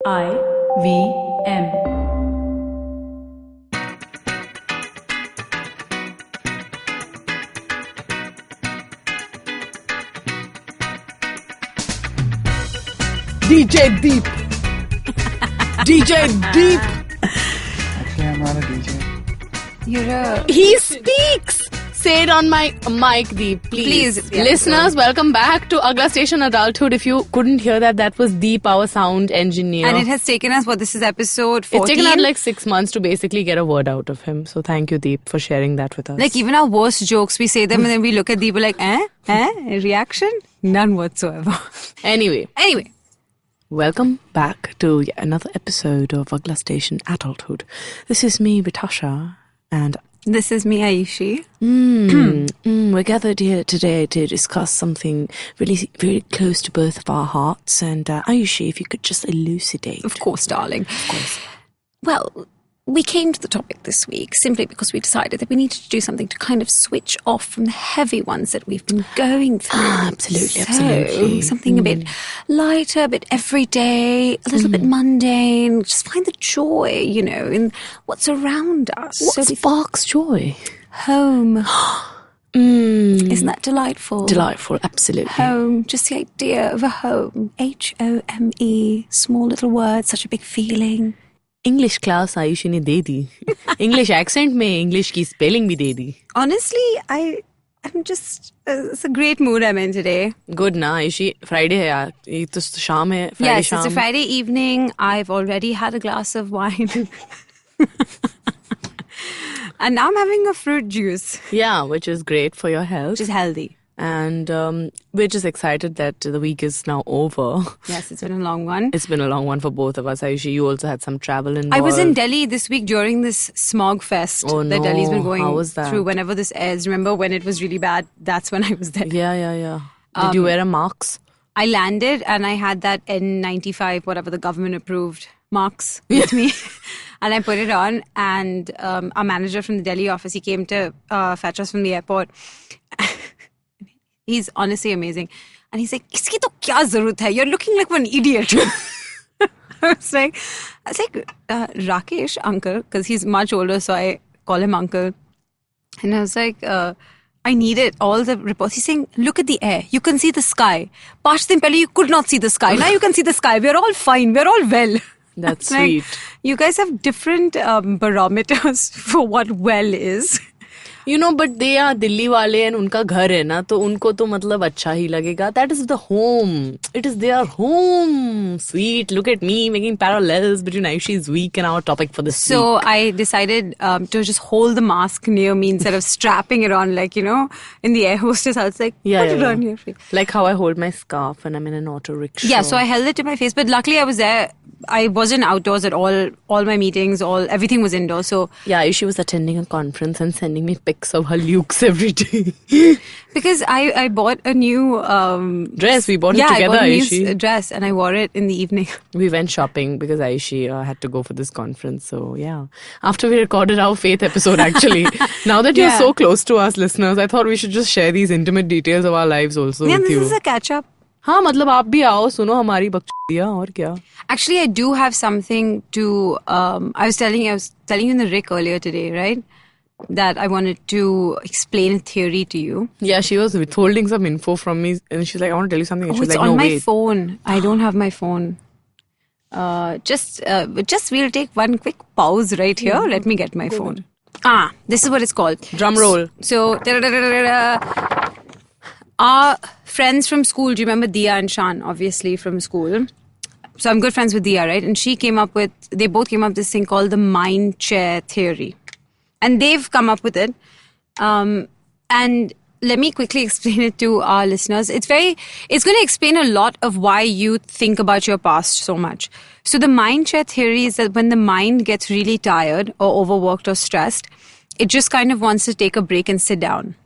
IVM. DJ Deep. DJ Deep. Actually, I'm not a DJ. He speaks. Say it on my mic, Deep, please. Yeah, Listeners, welcome back to Agla Station Adulthood. If you couldn't hear that, that was Deep, our sound engineer. And it has taken us, this is episode 14? It's taken us like 6 months to basically get a word out of him. So thank you, Deep, for sharing that with us. Like even our worst jokes, we say them and then we look at Deep, we're like, reaction? None whatsoever. Anyway. Welcome back to yet another episode of Agla Station Adulthood. This is me, Vitasha, and this is me, Aishi. We're gathered here today to discuss something really very close to both of our hearts. And Ayushi, if you could just elucidate. Of course, darling. Of course. Well, we came to the topic this week simply because we decided that we needed to do something to kind of switch off from the heavy ones that we've been going through. Absolutely. Something a bit lighter, a bit everyday, a little bit mundane. Just find the joy, in what's around us. What sparks joy? Home. Isn't that delightful? Delightful, absolutely. Home, just the idea of a home. H-O-M-E, small little word, such a big feeling. English class Ayushi ने दे दी. English accent में English की spelling भी दे दी. Honestly, I'm just, it's a great mood I'm in today. Good na, Ayushi. Friday है यार. ये तो शाम है. Friday yes, शाम. It's a Friday evening. I've already had a glass of wine. And now I'm having a fruit juice. Yeah, which is great for your health. Which is healthy. And we're just excited that the week is now over. Yes, it's been a long one. It's been a long one for both of us. Ayushi, you also had some travel involved. I was in Delhi this week during this smog fest that Delhi's been going through whenever this airs. Remember when it was really bad? That's when I was there. Yeah. Did you wear a mask? I landed and I had that N95, whatever the government approved marks with me. And I put it on, and our manager from the Delhi office, he came to fetch us from the airport. He's honestly amazing. And he's like, iski to kya zarurat hai? You're looking like one idiot. I was like, Rakesh, uncle, because he's much older, so I call him uncle. And I was like, I needed all the reports. He's saying, look at the air. You can see the sky. 5 din pehle you could not see the sky. Now you can see the sky. We're all fine. We're all well. That's sweet. You guys have different barometers for what well is. But they are Delhi wale and unka ghar hai na, to unko to matlab acha hi lagega. That is the home. It is their home. Sweet. Look at me making parallels between Ayushi's week and our topic for this week. So I decided to just hold the mask near me instead of strapping it on, like, in the air hostess. I was like, put it on your face. Like how I hold my scarf when I'm in an auto rickshaw. Yeah, so I held it to my face, but luckily I was there. I wasn't outdoors at all. All my meetings, everything was indoors. So yeah, she was attending a conference and sending me pics of her lukes every day. Because I bought a new dress. We bought it together, I bought a Aishi. new dress and I wore it in the evening. We went shopping because Aishi had to go for this conference. So yeah, after we recorded our faith episode, actually, now that you're so close to us, listeners, I thought we should just share these intimate details of our lives also with you. This is a catch up. हाँ मतलब आप भी आओ सुनो हमारी बकचोदियाँ और क्या. Actually, I do have something to. I was telling you in the Rick earlier today, right? That I wanted to explain a theory to you. Yeah, she was withholding some info from me, and she's like, "I want to tell you something." And she was it's like, on "No, my wait." phone. I don't have my phone. Just we'll take one quick pause right here. Let me get my phone. This is what it's called. Drum roll. So. Our friends from school, do you remember Dia and Shan, obviously, from school? So I'm good friends with Dia, right? And they both came up with this thing called the mind chair theory. And they've come up with it. And let me quickly explain it to our listeners. It's going to explain a lot of why you think about your past so much. So the mind chair theory is that when the mind gets really tired or overworked or stressed, it just kind of wants to take a break and sit down.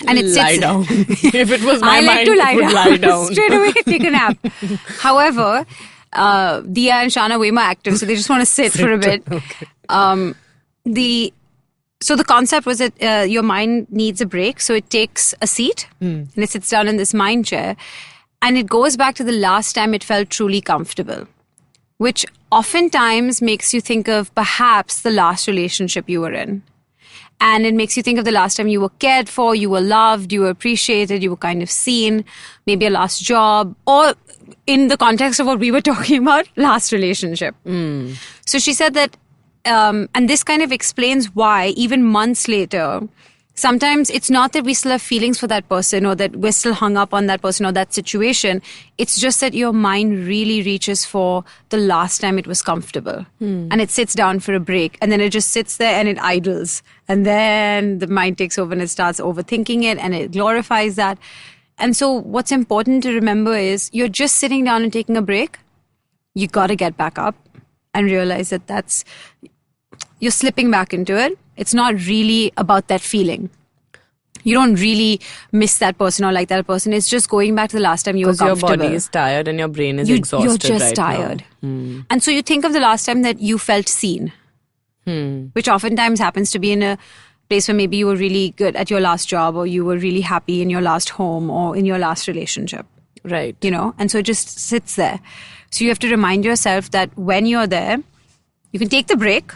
And it lie down. If it was my I like mind, to lie down. Straight away, take a nap. However, Dia and Shan are way more active, so they just want to sit for a bit. Okay. So the concept was that your mind needs a break, so it takes a seat and it sits down in this mind chair, and it goes back to the last time it felt truly comfortable. which oftentimes makes you think of perhaps the last relationship you were in. And it makes you think of the last time you were cared for, you were loved, you were appreciated, you were kind of seen, maybe a last job, or in the context of what we were talking about, last relationship. So she said that, and this kind of explains why even months later, sometimes it's not that we still have feelings for that person or that we're still hung up on that person or that situation. It's just that your mind really reaches for the last time it was comfortable. And it sits down for a break. And then it just sits there and it idles. And then the mind takes over and it starts overthinking it and it glorifies that. And so what's important to remember is you're just sitting down and taking a break. You got to get back up and realize that you're slipping back into it. It's not really about that feeling. You don't really miss that person or like that person. It's just going back to the last time you were comfortable. Because your body is tired and your brain is exhausted. You're just right tired. Now. And so you think of the last time that you felt seen, which oftentimes happens to be in a place where maybe you were really good at your last job or you were really happy in your last home or in your last relationship. Right. You know, and so it just sits there. So you have to remind yourself that when you're there, you can take the break,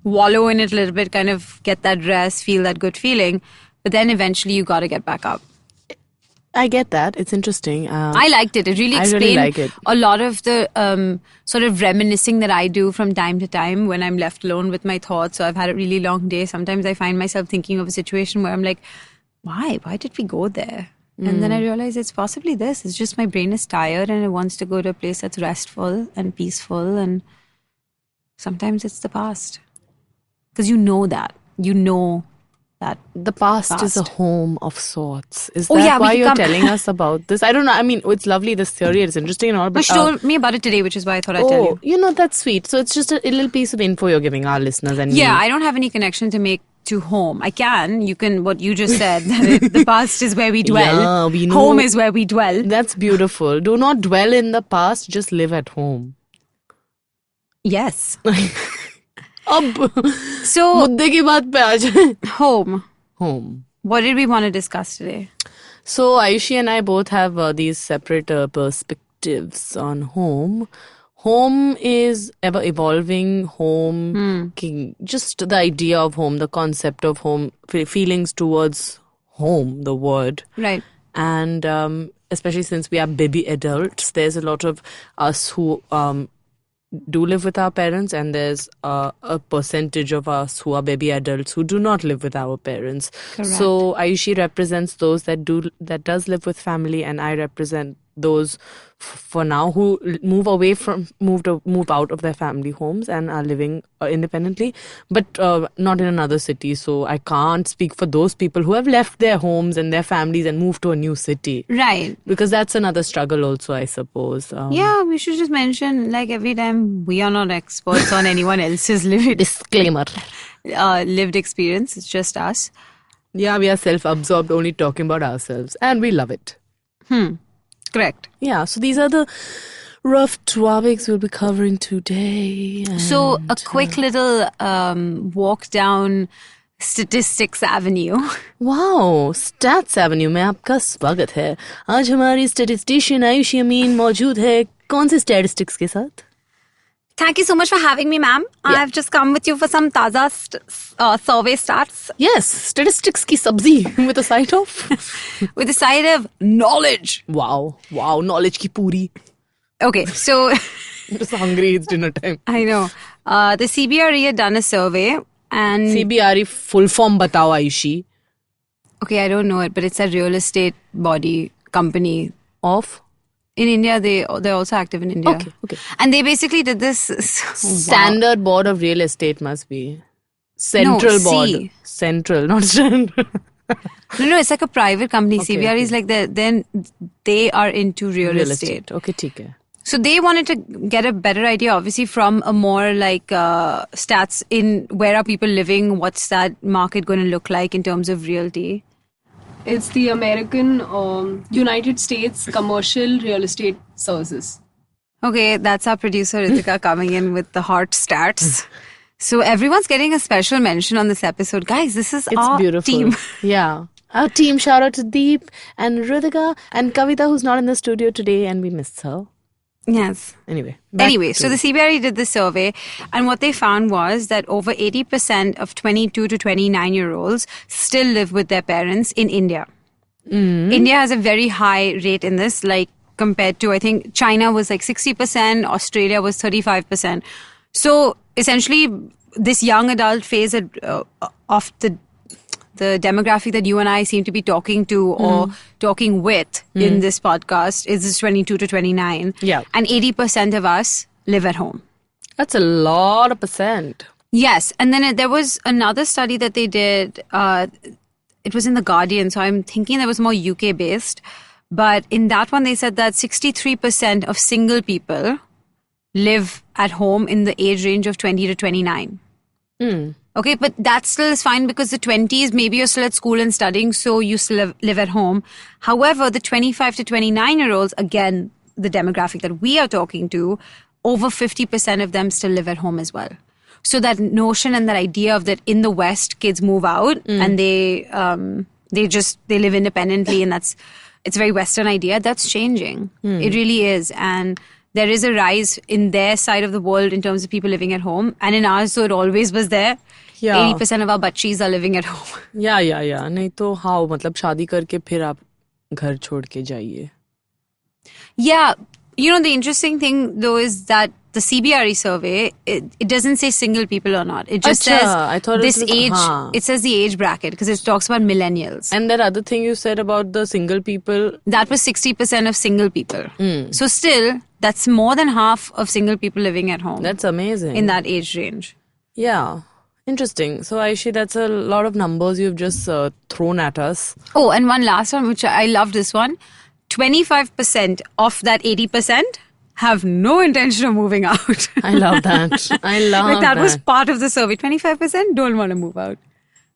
wallow in it a little bit, kind of get that rest, feel that good feeling. But then eventually you got to get back up. I get that. It's interesting. I liked it. It really explained a lot of the sort of reminiscing that I do from time to time when I'm left alone with my thoughts. So I've had a really long day. Sometimes I find myself thinking of a situation where I'm like, why? Why did we go there? And then I realize it's possibly this. It's just my brain is tired and it wants to go to a place that's restful and peaceful. And sometimes it's the past. Because you know that. You know that the past is a home of sorts. Is that why you're telling us about this? I don't know. I mean, it's lovely, this theory. It's interesting and all. But she told me about it today, which is why I thought I'd tell you. You know, that's sweet. So it's just a little piece of info you're giving our listeners. And yeah, I don't have any connection to make to home. I can. You can, what you just said, that the past is where we dwell. Yeah, we know. Home is where we dwell. That's beautiful. Do not dwell in the past. Just live at home. Yes. अब so मुद्दे की बात पे आ जाए. Home. What did we want to discuss today? So Ayushi and I both have these separate perspectives on home. Home is ever evolving. Home, just the idea of home, the concept of home, feelings towards home, the word. Right. And especially since we are baby adults, there's a lot of us who do live with our parents, and there's a percentage of us who are baby adults who do not live with our parents. Correct. So Ayushi represents those that does live with family, and I represent those for now who moved out of their family homes and are living independently, but not in another city. So I can't speak for those people who have left their homes and their families and moved to a new city. Right. Because that's another struggle also, I suppose. Yeah, we should just mention, like every time, we are not experts on anyone else's disclaimer. Lived experience. It's just us. Yeah, we are self-absorbed, only talking about ourselves, and we love it. Correct. Yeah, so these are the rough topics we'll be covering today. So a quick little walk down Statistics Avenue. Wow, Stats Avenue में आपका स्वागत है. आज हमारी statistician Ayushi अमीन मौजूद है. कौन से statistics के साथ? Thank you so much for having me, ma'am. Yeah. I've just come with you for some taza survey stats. Yes, statistics की सब्जी with a side of? With a side of knowledge. Wow, knowledge की पूरी. Okay, so... I'm just hungry, it's dinner time. I know. The CBRE had done a survey and... CBRE full form बताओ Ayushi. Okay, I don't know it, but it's a real estate body company. Of? In India, they're also active in India. Okay. And they basically did this... Standard Board of Real Estate must be. Central Board. C. Central, not standard. No, it's like a private company. Okay, CBRE is like they are into real estate. Okay, ठीक है. So they wanted to get a better idea, obviously, from a more like stats in where are people living, what's that market going to look like in terms of realty. It's the American United States Commercial Real Estate Services. Okay, that's our producer Ritika coming in with the hot stats. So everyone's getting a special mention on this episode. Guys, this is our beautiful. team. Yeah. Our team, shout out to Deep and Ritika and Kavita, who's not in the studio today, and we missed her. Yes. Anyway. So the CBRE did this survey, and what they found was that over 80% of 22 to 29-year-olds still live with their parents in India. India has a very high rate in this, like compared to, I think, China was like 60%, Australia was 35%. So essentially, this young adult phase of the demographic that you and I seem to be talking to or talking with in this podcast is this 22 to 29. Yeah. And 80% of us live at home. That's a lot of percent. Yes. And then there was another study that they did. It was in The Guardian, so I'm thinking that was more UK based. But in that one, they said that 63% of single people live at home in the age range of 20 to 29. Okay, but that still is fine because the 20s, maybe you're still at school and studying, so you still live at home. However, the 25 to 29-year-olds, again, the demographic that we are talking to, over 50% of them still live at home as well. So that notion and that idea of that in the West, kids move out and they live independently, and it's a very Western idea. That's changing. It really is. And there is a rise in their side of the world in terms of people living at home. And in ours, so it always was there. Yeah. 80% of our bachis are living at home. Yeah. नहीं तो how? मतलब शादी करके फिर आप घर छोड़ के जाइए. Yeah. You know, the interesting thing, though, is that the CBRE survey, it doesn't say single people or not. It just says I thought this it was, age. It says the age bracket because it talks about millennials. And that other thing you said about the single people. That was 60% of single people. So still, that's more than half of single people living at home. That's amazing. In that age range. Yeah. Interesting. So, Aishi, that's a lot of numbers you've just thrown at us. Oh, and one last one, which I love this one. 25% of that 80% have no intention of moving out. I love that. I love like that was part of the survey. 25% don't want to move out.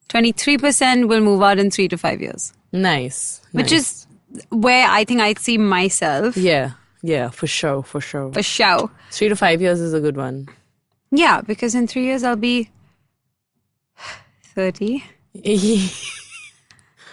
23% will move out in 3 to 5 years. Nice. Which is where I think I'd see myself. Yeah, for sure. For sure. 3 to 5 years is a good one. Yeah, because in 3 years I'll be 30.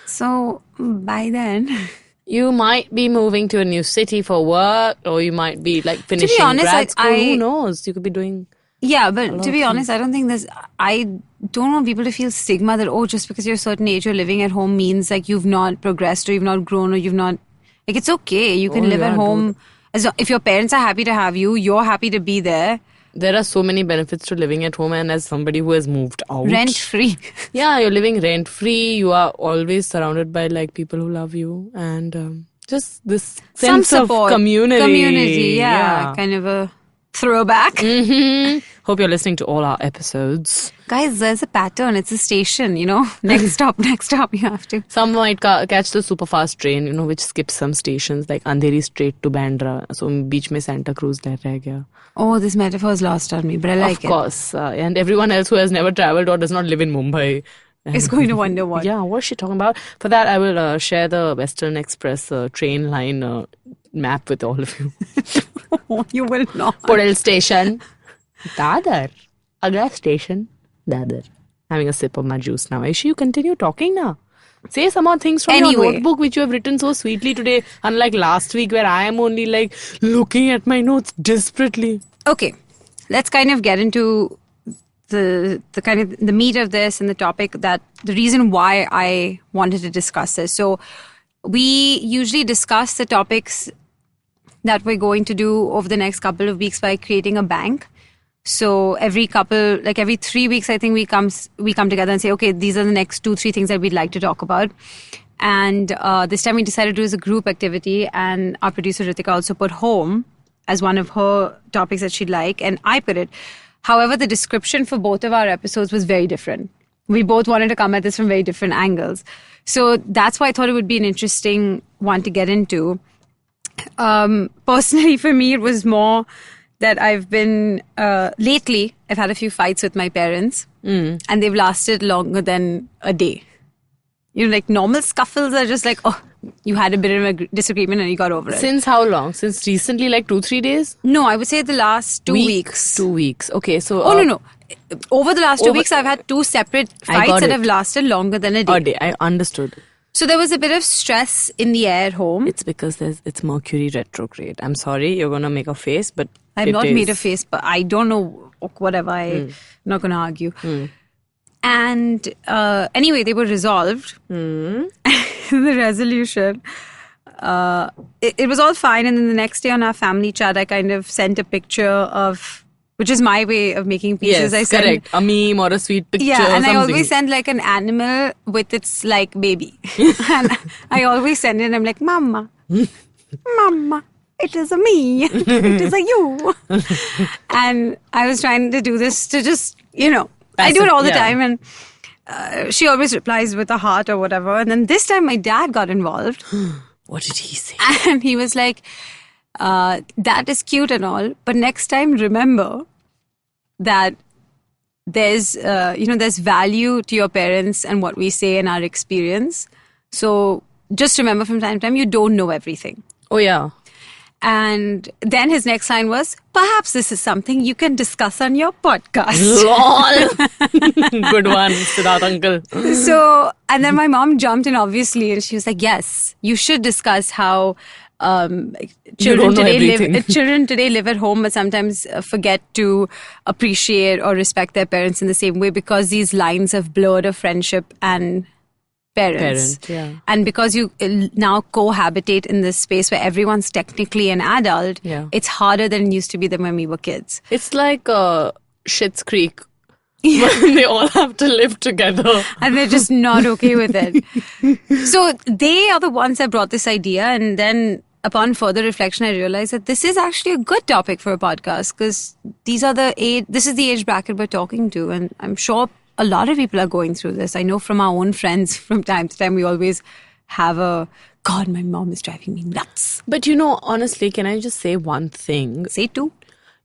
So by then... You might be moving to a new city for work, or you might be like finishing grad school. Who knows? You could be doing... Yeah, but to be honest, I don't think I don't want people to feel stigma that, oh, just because you're a certain age, you're living at home means like you've not progressed or you've not grown or you've not... Like, it's okay. You can live at home. If your parents are happy to have you, you're happy to be there. There are so many benefits to living at home, and as somebody who has moved out... Rent-free. Yeah, you're living rent-free. You are always surrounded by like people who love you, and just this sense of community. Yeah. Kind of a throwback. Hope you're listening to all our episodes. Guys, there's a pattern. It's a station, you know. Next stop, you have to. Some might catch the super fast train, you know, which skips some stations, like Andheri straight to Bandra. So, beach mein Santa Cruz there reh gaya. Oh, this metaphor is lost on me, but I like it. Of course. And everyone else who has never traveled or does not live in Mumbai is going to wonder what. Yeah, what's she talking about? For that, I will share the Western Express train line map with all of you. You will not. Podal station. Dadar. Agla station. Dadar. Having a sip of my juice now. Aishi, you continue talking now. Say some more things from your notebook which you have written so sweetly today, unlike last week where I am only like looking at my notes desperately. Okay, let's kind of get into the kind of the meat of this and the topic, that the reason why I wanted to discuss this. So we usually discuss the topics that we're going to do over the next couple of weeks by creating a bank. So every 3 weeks, I think we come together and say, okay, these are the next 2-3 things that we'd like to talk about. And this time we decided to do as a group activity, and our producer Ritika also put home as one of her topics that she'd like, and I put it. However, the description for both of our episodes was very different. We both wanted to come at this from very different angles. So that's why I thought it would be an interesting one to get into. Personally, for me, it was more that I've been, lately, I've had a few fights with my parents, and they've lasted longer than a day. You know, like normal scuffles are just like, oh, you had a bit of a disagreement and you got over it. Since how long? Since recently, like 2-3 days? No, I would say the last 2 weeks. 2 weeks. Okay, so... no. Over the last 2 weeks, I've had 2 separate fights that have lasted longer than a day. I understood. So there was a bit of stress in the air at home. It's because it's Mercury retrograde. I'm sorry, you're gonna make a face, but I've not made a face, but I don't know, whatever. I'm not going to argue. And anyway, they were resolved. The resolution. It was all fine. And then the next day on our family chat, I kind of sent a picture of, which is my way of making pieces. Yes, I sent, correct. A meme or a sweet picture. Yeah, and or I something. always send like an animal with its like baby. And I always send it and I'm like, Mama, Mama, it is a me. It is a you. And I was trying to do this to just, I do it all the time. And she always replies with a heart or whatever. And then this time my dad got involved. What did he say? And he was like, that is cute and all, but next time remember that there's value to your parents and what we say in our experience. So just remember from time to time, you don't know everything. Oh, yeah. And then his next line was, perhaps this is something you can discuss on your podcast. LOL. Good one, Siddharth uncle. So, and then my mom jumped in obviously and she was like, yes, you should discuss how children today live at home but sometimes forget to appreciate or respect their parents in the same way because these lines have blurred of friendship and parents. Yeah. And because you now cohabitate in this space where everyone's technically an adult, it's harder than it used to be than when we were kids. It's like Schitt's Creek. When they all have to live together. And they're just not okay with it. So they are the ones that brought this idea. And then upon further reflection, I realized that this is actually a good topic for a podcast because this is the age bracket we're talking to. And I'm sure a lot of people are going through this. I know from our own friends from time to time, we always have God, my mom is driving me nuts. But honestly, can I just say one thing? Say two.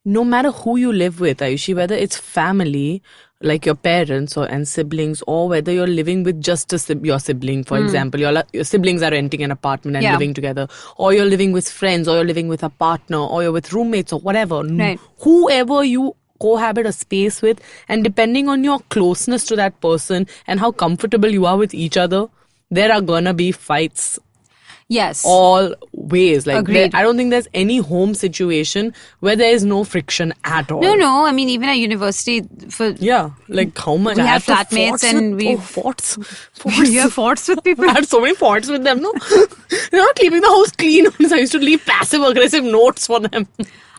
No matter who you live with, Ayushi, whether it's family, like your parents and siblings, or whether you're living with just your sibling, for example, your siblings are renting an apartment and living together, or you're living with friends, or you're living with a partner, or you're with roommates or whatever. Right. Whoever you cohabit a space with, and depending on your closeness to that person and how comfortable you are with each other, there are gonna be fights. Yes. Always. Agreed. I don't think there's any home situation where there is no friction at all. No. I mean, even at university, how much? We I have had flatmates and we forts. You have forts with people. I had so many forts with them. No, they're not keeping the house clean. I used to leave passive-aggressive notes for them.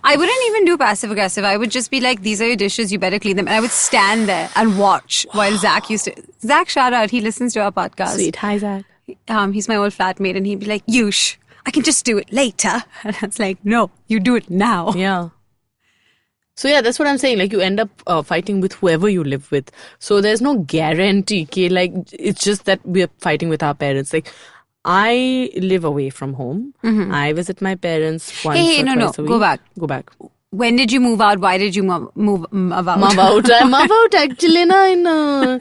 I wouldn't even do passive-aggressive. I would just be like, these are your dishes, you better clean them. And I would stand there and watch while Zach Zach, shout out, he listens to our podcast. Sweet. Hi, Zach. He's my old flatmate and he'd be like, Yush, I can just do it later. And I was like, no, you do it now. Yeah. So yeah, that's what I'm saying. Like you end up fighting with whoever you live with. So there's no guarantee. It's just that we're fighting with our parents. Like I live away from home. Mm-hmm. I visit my parents once or twice a week. Go back. When did you move out? Why did you move out? Move out. I move out actually in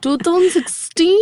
2016?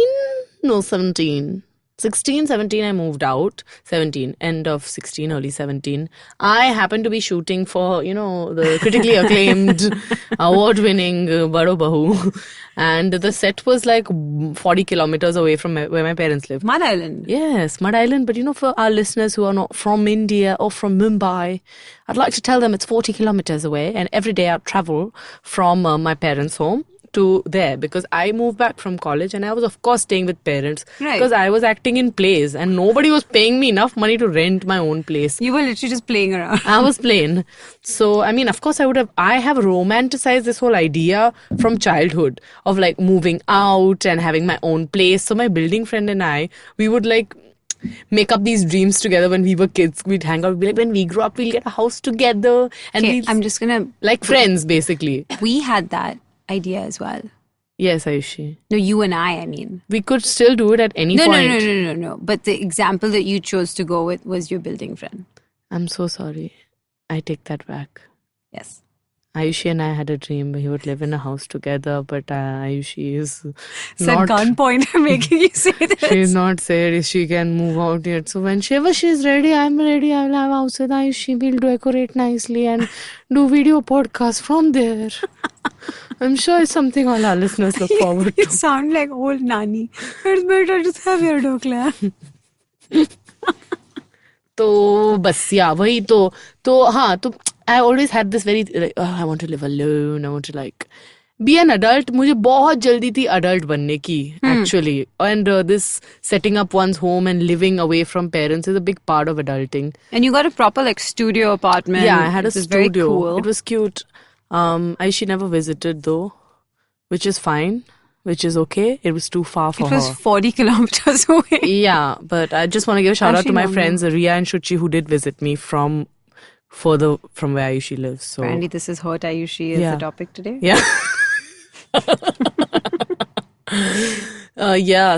No, 17. 16, 17 I moved out. 17, end of 16, early 17. I happened to be shooting for, the critically acclaimed, award-winning Bado Bahu. And the set was like 40 kilometers away from where my parents live. Mud Island. Yes, Mud Island. But for our listeners who are not from India or from Mumbai, I'd like to tell them it's 40 kilometers away. And every day I travel from my parents' home to there because I moved back from college and I was of course staying with parents because I was acting in plays and nobody was paying me enough money to rent my own place. You were literally just playing around. I was playing. So I mean, of course I have romanticized this whole idea from childhood of like moving out and having my own place. So my building friend and we would like make up these dreams together when we were kids. We'd hang out, we'd be like, when we grow up we'll get a house together and I'm just gonna like friends basically. We had that idea as well. Yes, Ayushi. No, you and I mean. We could still do it at any point. No. But the example that you chose to go with was your building friend. I'm so sorry. I take that back. Yes. Ayushi and I had a dream we would live in a house together, but Ayushi is not... It's at gunpoint making you say this. She's not said if she can move out yet. So whenever she's ready, I'm ready. I'll have a house with Ayushi. We'll decorate nicely and do video podcasts from there. I'm sure it's something all our listeners look forward You to. sound like old nanny. It's better to have your dokla. तो बस या वही तो हाँ तो I always had this very like, I want to live alone, I want to like be an adult. मुझे बहुत जल्दी थी adult बनने की actually, and this setting up one's home and living away from parents is a big part of adulting. And you got a proper like studio apartment. Yeah, I had a which is very studio. cool. It was cute. She never visited though, which is fine. Which is okay. It was too far for her. It was 40 kilometers away. Yeah, but I just want to give a shout out to my friends Ria and Shuchi who did visit me from further from where Ayushi lives. So Apparently, this is hurt Ayushi is the topic today. Yeah.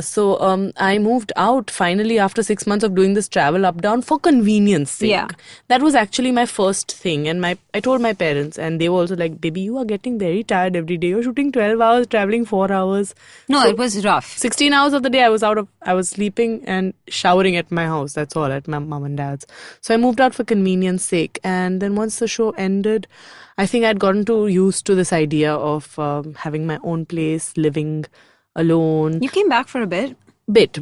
So I moved out finally after 6 months of doing this travel up down for convenience sake. Yeah. That was actually my first thing, and I told my parents, and they were also like, "Baby, you are getting very tired every day. You're shooting 12 hours, traveling 4 hours." No, So, it was rough. 16 hours of the day I was sleeping and showering at my house. That's all, at my mom and dad's. So I moved out for convenience sake, and then once the show ended, I think I'd gotten too used to this idea of having my own place, living alone. You came back for a bit.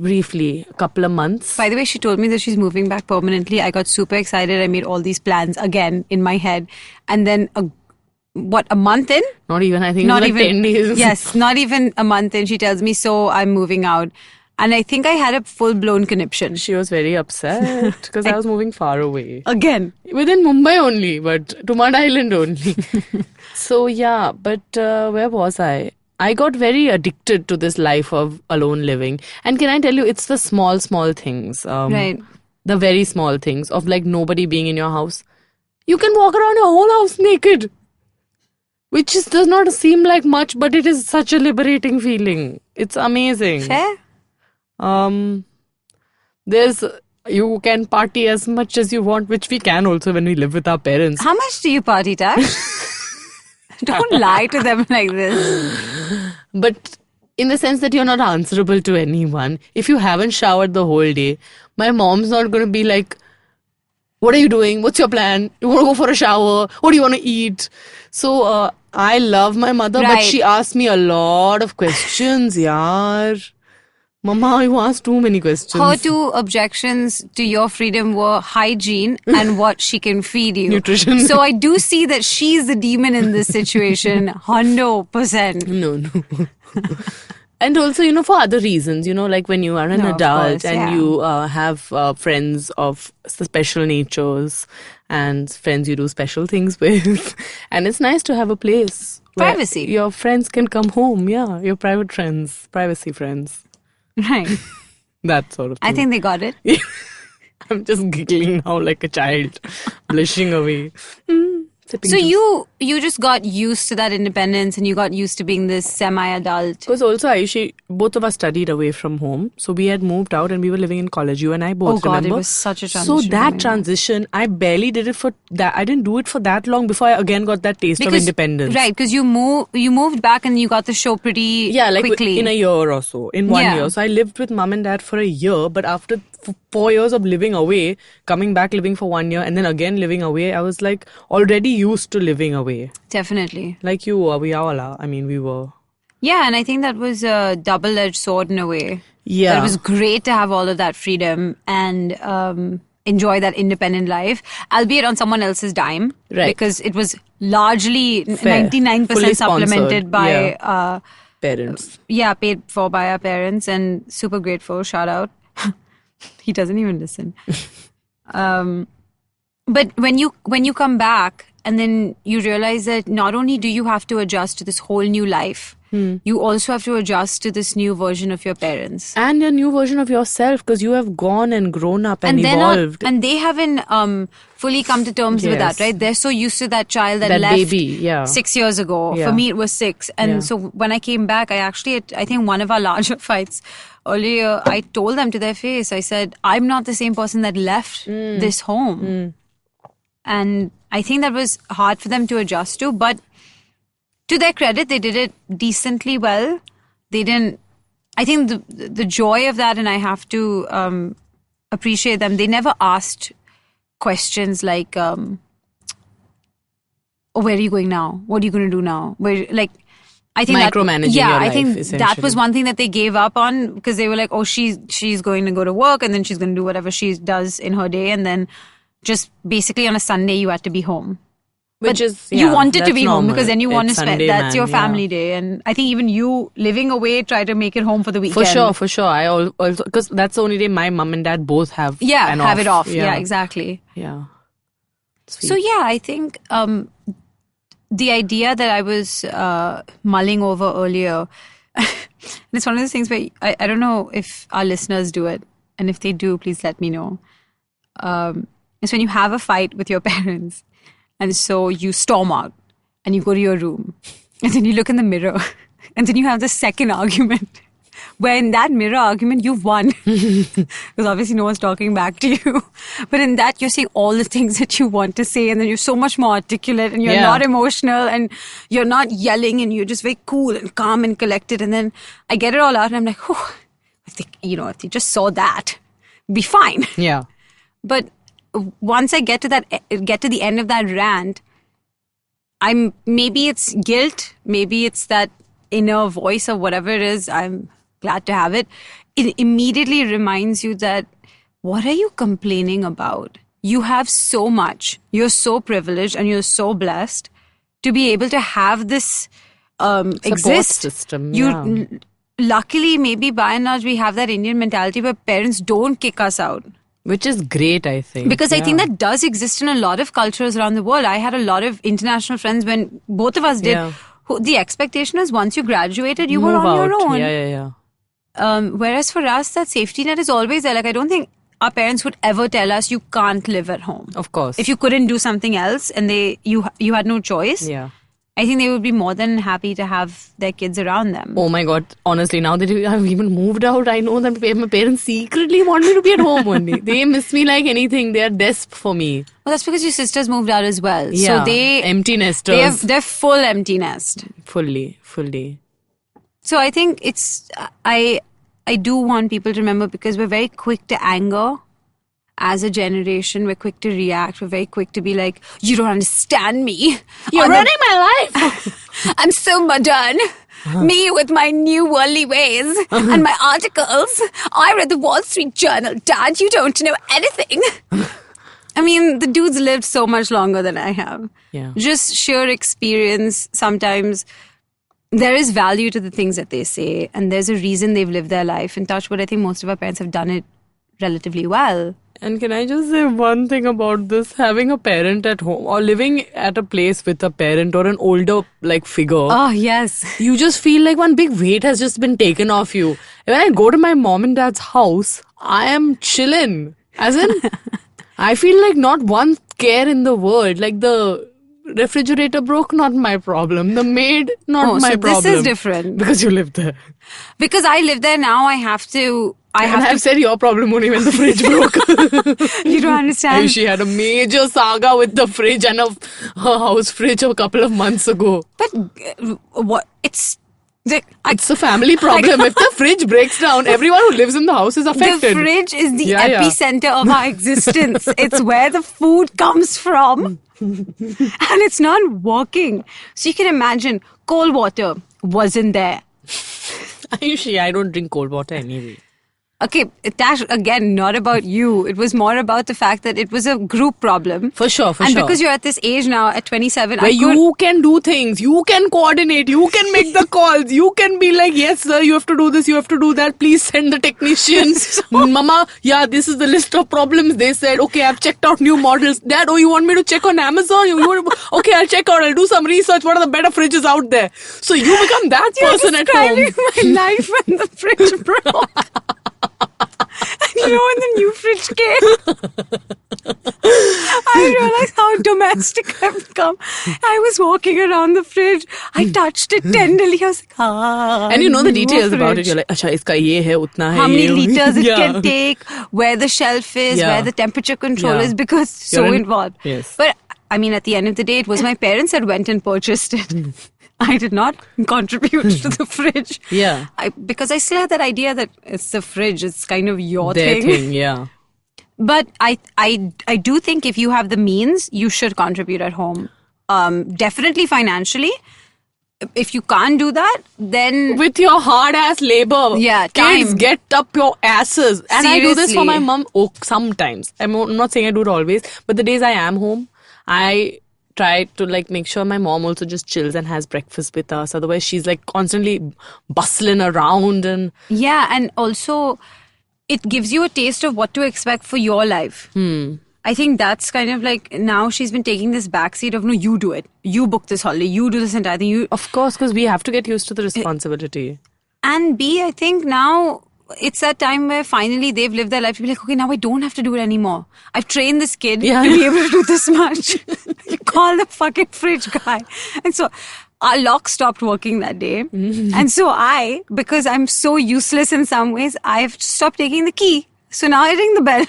Briefly, a couple of months. By the way, she told me that she's moving back permanently. I got super excited. I made all these plans again in my head. And then, a month in? Not even, I think it was like 10 days. Yes, not even a month in. She tells me, so I'm moving out. And I think I had a full-blown conniption. She was very upset because I was moving far away. Again. Within Mumbai only, but to Mud Island only. So yeah, but where was I? I got very addicted to this life of alone living. And can I tell you, it's the small things. Right. The very small things of like nobody being in your house. You can walk around your whole house naked. Which does not seem like much, but it is such a liberating feeling. It's amazing. Fair. You can party as much as you want, which we can also when we live with our parents. How much do you party, Tash? Don't lie to them like this. But in the sense that you're not answerable to anyone. If you haven't showered the whole day, my mom's not going to be like, what are you doing? What's your plan? You want to go for a shower? What do you want to eat? So I love my mother, but she asked me a lot of questions, yaar. Mama, you asked too many questions. Her two objections to your freedom were hygiene and what she can feed you. Nutrition. So I do see that she's the demon in this situation, 100%. No. And also, for other reasons, like when you are an adult and you have friends of special natures and friends you do special things with. And it's nice to have a place where privacy. Your friends can come home. Yeah, your private friends, privacy friends. Right. That sort of thing. I think they got it. I'm just giggling now like a child, blushing away. So you just got used to that independence and you got used to being this semi-adult. Because also Ayushi, both of us studied away from home. So we had moved out and we were living in college. You and I both, remember? It was such a transition. So that transition, I barely did it for that. I didn't do it for that long before I again got that taste of independence. Right, because you moved back and you got the show pretty quickly. In a year or so, in 1 year. So I lived with mom and dad for a year, but after 4 years of living away, coming back living for 1 year and then again living away, I was like already used to living away. Definitely. Like you were, we all are. I mean, we were. Yeah, and I think that was a double-edged sword in a way. Yeah. That it was great to have all of that freedom and enjoy that independent life, albeit on someone else's dime. Right. Because it was largely 99% supplemented by parents. Paid for by our parents, and super grateful. Shout out. He doesn't even listen. But when you come back and then you realize that not only do you have to adjust to this whole new life, you also have to adjust to this new version of your parents. And a new version of yourself, because you have gone and grown up and evolved. And they haven't fully come to terms with that, right? They're so used to that child that left baby, 6 years ago. For me, it was 6. And so when I came back, I think one of our larger fights earlier, I told them to their face, I said, I'm not the same person that left this home. And I think that was hard for them to adjust to, but to their credit, they did it decently well. They didn't, I think the joy of that, and I have to appreciate them, they never asked questions like, oh, where are you going now? What are you going to do now? I think micromanaging your life, I think that essentially. was one thing that they gave up on because they were like, oh, she's going to go to work and then she's going to do whatever she does in her day, and then just basically on a Sunday you had to be home. Which is You wanted to that's be home normal. because then you want to It's spend. Sunday, That's your man, family day, and I think even you living away try to make it home for the weekend. For sure. I also because that's the only day my mum and dad both have Have it off. Yeah, exactly. Yeah. So yeah, I think the idea that I was mulling over earlier, and it's one of those things where I don't know if our listeners do it, and if they do, please let me know. It's when you have a fight with your parents, and so you storm out, and you go to your room, and then you look in the mirror, and then you have the second argument. Where in that mirror argument, you've won. Because obviously no one's talking back to you. But in that, you're saying all the things that you want to say. And then you're so much more articulate and you're not emotional and you're not yelling and you're just very cool and calm and collected. And then I get it all out and I'm like, oh, if they just saw that, it'd be fine. Yeah. But once I get to the end of that rant, maybe it's guilt, maybe it's that inner voice or whatever it is, I'm glad to have it. It immediately reminds you that what are you complaining about? You have so much. You're so privileged and you're so blessed to be able to have this exist. System. Luckily, maybe by and large, we have that Indian mentality where parents don't kick us out. Which is great, I think. Because I think that does exist in a lot of cultures around the world. I had a lot of international friends when both of us did. Yeah. The expectation is once you graduated, you were Move on your out. own. Yeah. Whereas for us, that safety net is always there. Like, I don't think our parents would ever tell us you can't live at home. Of course. If you couldn't do something else and you had no choice, Yeah. I think they would be more than happy to have their kids around them. Oh my God. Honestly, now that I've even moved out, I know that my parents secretly want me to be at home only. They miss me like anything. They are desp for me. Well, that's because your sisters moved out as well. Yeah. So they... Empty nesters. They're full empty nest. Fully. So I think it's... I do want people to remember because we're very quick to anger as a generation. We're quick to react. We're very quick to be like, you don't understand me. You're running my life. I'm so modern. Me with my new worldly ways and my articles. I read the Wall Street Journal. Dad, you don't know anything. I mean, the dude's lived so much longer than I have. Yeah. Just sheer experience. Sometimes there is value to the things that they say, and there's a reason they've lived their life. And touch wood, I think most of our parents have done it relatively well. And can I just say one thing about this? Having a parent at home or living at a place with a parent or an older figure. Oh, yes. You just feel like one big weight has just been taken off you. When I go to my mom and dad's house, I am chillin'. As in, I feel like not one care in the world. Like the refrigerator broke, not my problem. The maid, not my problem. This is different. Because you live there. Because I live there now, I have to... I've said your problem only when the fridge broke. You don't understand. She had a major saga with the fridge and her house fridge a couple of months ago. But what? It's a family problem. If the fridge breaks down, everyone who lives in the house is affected. The fridge is the epicenter of our existence. It's where the food comes from. And it's not working. So you can imagine, cold water wasn't there. I don't drink cold water anyway. Okay, Tash, again, not about you. It was more about the fact that it was a group problem. For sure. And because you're at this age now, at 27... Where you can do things. You can coordinate. You can make the calls. You can be like, yes, sir, you have to do this. You have to do that. Please send the technicians. Mama, this is the list of problems. They said, okay, I've checked out new models. Dad, you want me to check on Amazon? Okay, I'll check out. I'll do some research. What are the better fridges out there? So you become that person at home. You're describing my life when the fridge broke. When the new fridge came, I realized how domestic I've become. I was walking around the fridge. I touched it tenderly. I was like, and you know the details about it. You're like, acha, iska ye hai, utna hai. How many liters it can take, where the shelf is, where the temperature control is, because it's so involved. Yes. But I mean, at the end of the day, it was my parents that went and purchased it. I did not contribute to the fridge. Yeah. Because I still had that idea that it's the fridge. It's kind of your Their thing. Yeah. But I do think if you have the means, you should contribute at home. Definitely financially. if you can't do that, then with your hard ass labor. Yeah, kids, time. get up your asses. And I do this for my Seriously. mom. Oh, sometimes. I'm not saying I do it always, but the days I am home, I try to like make sure my mom also just chills and has breakfast with us. Otherwise, she's like constantly bustling around and yeah, and also it gives you a taste of what to expect for your life. I think that's kind of like now she's been taking this backseat of no, you do it, you book this holiday, you do this entire thing, you. of course, because we have to get used to the responsibility. And B, I think now it's that time where finally they've lived their life to be like, okay, now I don't have to do it anymore. I've trained this kid Yeah. to be able to do this much. You call the fucking fridge guy. And so our lock stopped working that day. And so because I'm so useless in some ways, I've stopped taking the key. So now I ring the bell.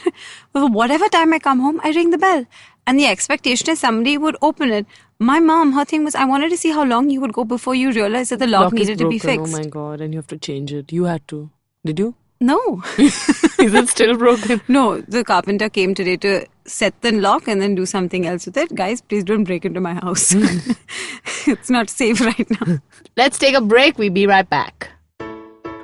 Whatever time I come home, I ring the bell. And the expectation is somebody would open it. My mom, her thing was, I wanted to see how long you would go before you realized that the lock Lock is needed to be broken. fixed. Oh my god, and you have to change it. You had to. Did you? No. Is it still broken? No, the carpenter came today to set the lock and then do something else with it. Guys, please don't break into my house. It's not safe right now. Let's take a break. We'll be right back.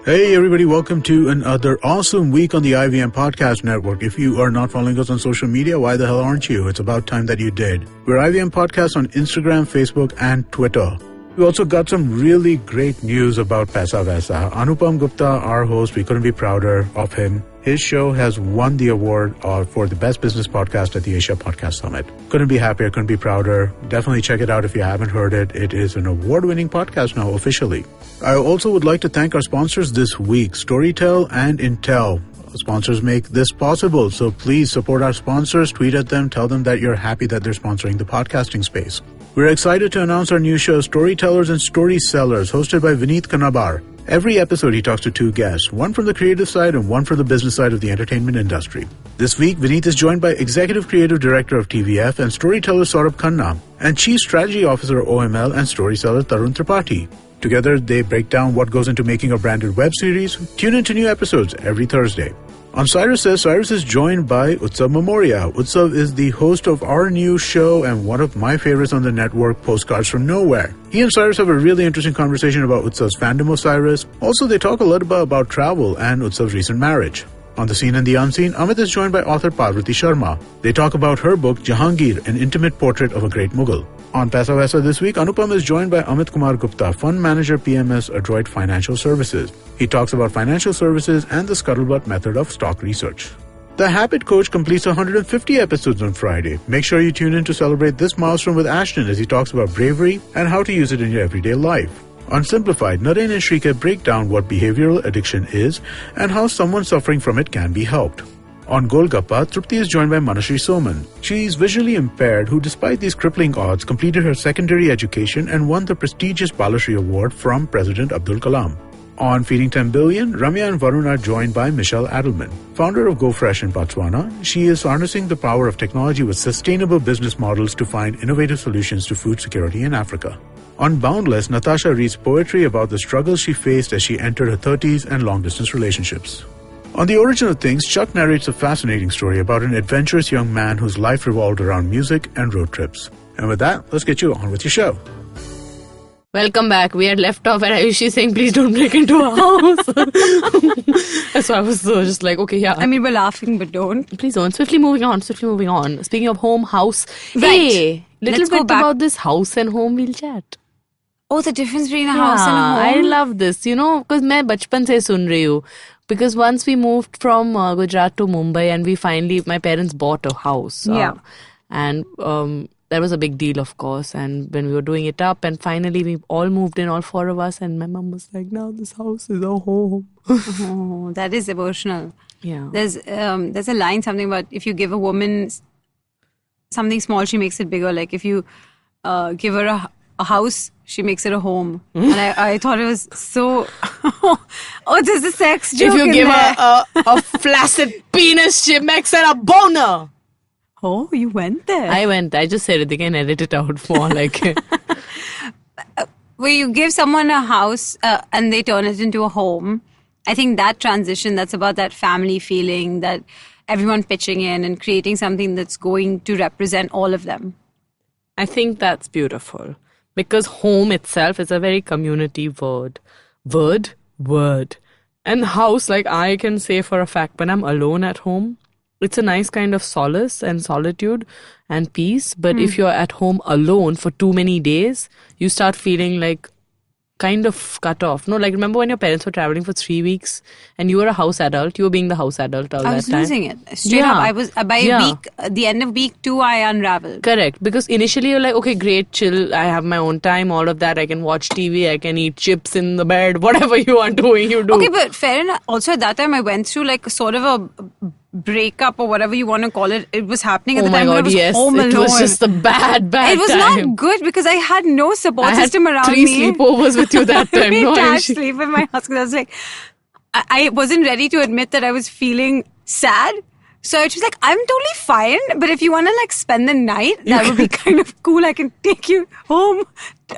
Hey everybody, welcome to another awesome week on the IVM Podcast Network. If you are not following us on social media, why the hell aren't you? It's about time that you did. We're IVM Podcast on Instagram, Facebook, and Twitter. We also got some really great news about Paisa Vaisa. Anupam Gupta, our host, we couldn't be prouder of him. His show has won the award for the best business podcast at the Asia Podcast Summit. Couldn't be happier, couldn't be prouder. Definitely check it out if you haven't heard it. It is an award-winning podcast now officially. I also would like to thank our sponsors this week, Storytel and Intel. Sponsors make this possible, so please support our sponsors, tweet at them, tell them that you're happy that they're sponsoring the podcasting space. We're excited to announce our new show, Storytellers and Story Sellers, hosted by Vineet Kanabar. Every episode, he talks to two guests, one from the creative side and one from the business side of the entertainment industry. This week, Vineet is joined by Executive Creative Director of TVF and storyteller Saurabh Khanna, and Chief Strategy Officer OML and story seller Tarun Tripathi. Together, they break down what goes into making a branded web series. Tune into new episodes every Thursday. On Cyrus Says, Cyrus is joined by Utsav Memoria. Utsav is the host of our new show and one of my favorites on the network, Postcards from Nowhere. He and Cyrus have a really interesting conversation about Utsav's fandom of Cyrus. Also, they talk a lot about travel and Utsav's recent marriage. On The Seen and the Unseen, Amit is joined by author Parvati Sharma. They talk about her book, Jahangir, an intimate portrait of a great Mughal. On Paisa Vaisa this week, Anupam is joined by Amit Kumar Gupta, Fund Manager PMS Adroit Financial Services. He talks about financial services and the scuttlebutt method of stock research. The Habit Coach completes 150 episodes on Friday. Make sure you tune in to celebrate this milestone with Ashton as he talks about bravery and how to use it in your everyday life. On Simplified, Naren and Shrika break down what behavioral addiction is and how someone suffering from it can be helped. On Golgappa, Trupti is joined by Manashri Soman. She is visually impaired who, despite these crippling odds, completed her secondary education and won the prestigious Balashri Award from President Abdul Kalam. On Feeding 10 Billion, Ramya and Varun are joined by Michelle Adelman. Founder of GoFresh in Botswana, she is harnessing the power of technology with sustainable business models to find innovative solutions to food security in Africa. On Boundless, Natasha reads poetry about the struggles she faced as she entered her 30s and long-distance relationships. On The Origin of Things, Chuck narrates a fascinating story about an adventurous young man whose life revolved around music and road trips. And with that, let's get you on with your show. Welcome back. We had left off at Ayushi saying, please don't break into our house. So I was just like, okay, yeah. I mean, we're laughing, but don't. Please don't. Swiftly moving on. Speaking of home, house. Right. Hey, little Let's go bit back. about this house and home we'll chat. Oh, the difference between a house and a home. I love this, because मैं बचपन से सुन रही हूँ. Because once we moved from Gujarat to Mumbai and my parents bought a house. Yeah. And that was a big deal, of course. And when we were doing it up and finally we all moved in, all four of us. And my mom was like, now this house is a home. Oh, that is emotional. Yeah. There's a line, something about if you give a woman something small, she makes it bigger. Like if you give her a house, she makes it a home. And I thought it was so... oh, there's a sex joke If you in give there. her a flaccid penis, she makes it a boner. Oh, you went there. I just said it. They can edit it out more like... Where you give someone a house and they turn it into a home, I think that transition, that's about that family feeling, that everyone pitching in and creating something that's going to represent all of them. I think that's beautiful. Because home itself is a very community word. Word. And house, like I can say for a fact, when I'm alone at home, it's a nice kind of solace and solitude and peace. But if you're at home alone for too many days, you start feeling like kind of cut off. No, like remember when your parents were traveling for 3 weeks and you were a house adult, you were being the house adult all that time. I was losing it. Straight up. I was, by week, the end of week 2, I unraveled. Correct. Because initially you're like, okay, great, chill. I have my own time, all of that. I can watch TV, I can eat chips in the bed, whatever you want doing, you do. Okay, but fair enough. Also at that time, I went through like sort of a breakup or whatever you want to call it. It was happening at the time when I was home alone. It was just a bad It was time. not good because I had no support system around me. I had 3 sleepovers with you that time. I can't sleep with my husband. I was like, I wasn't ready to admit that I was feeling sad. So I was like, I'm totally fine. But if you want to like spend the night, that would be kind of cool. I can take you home.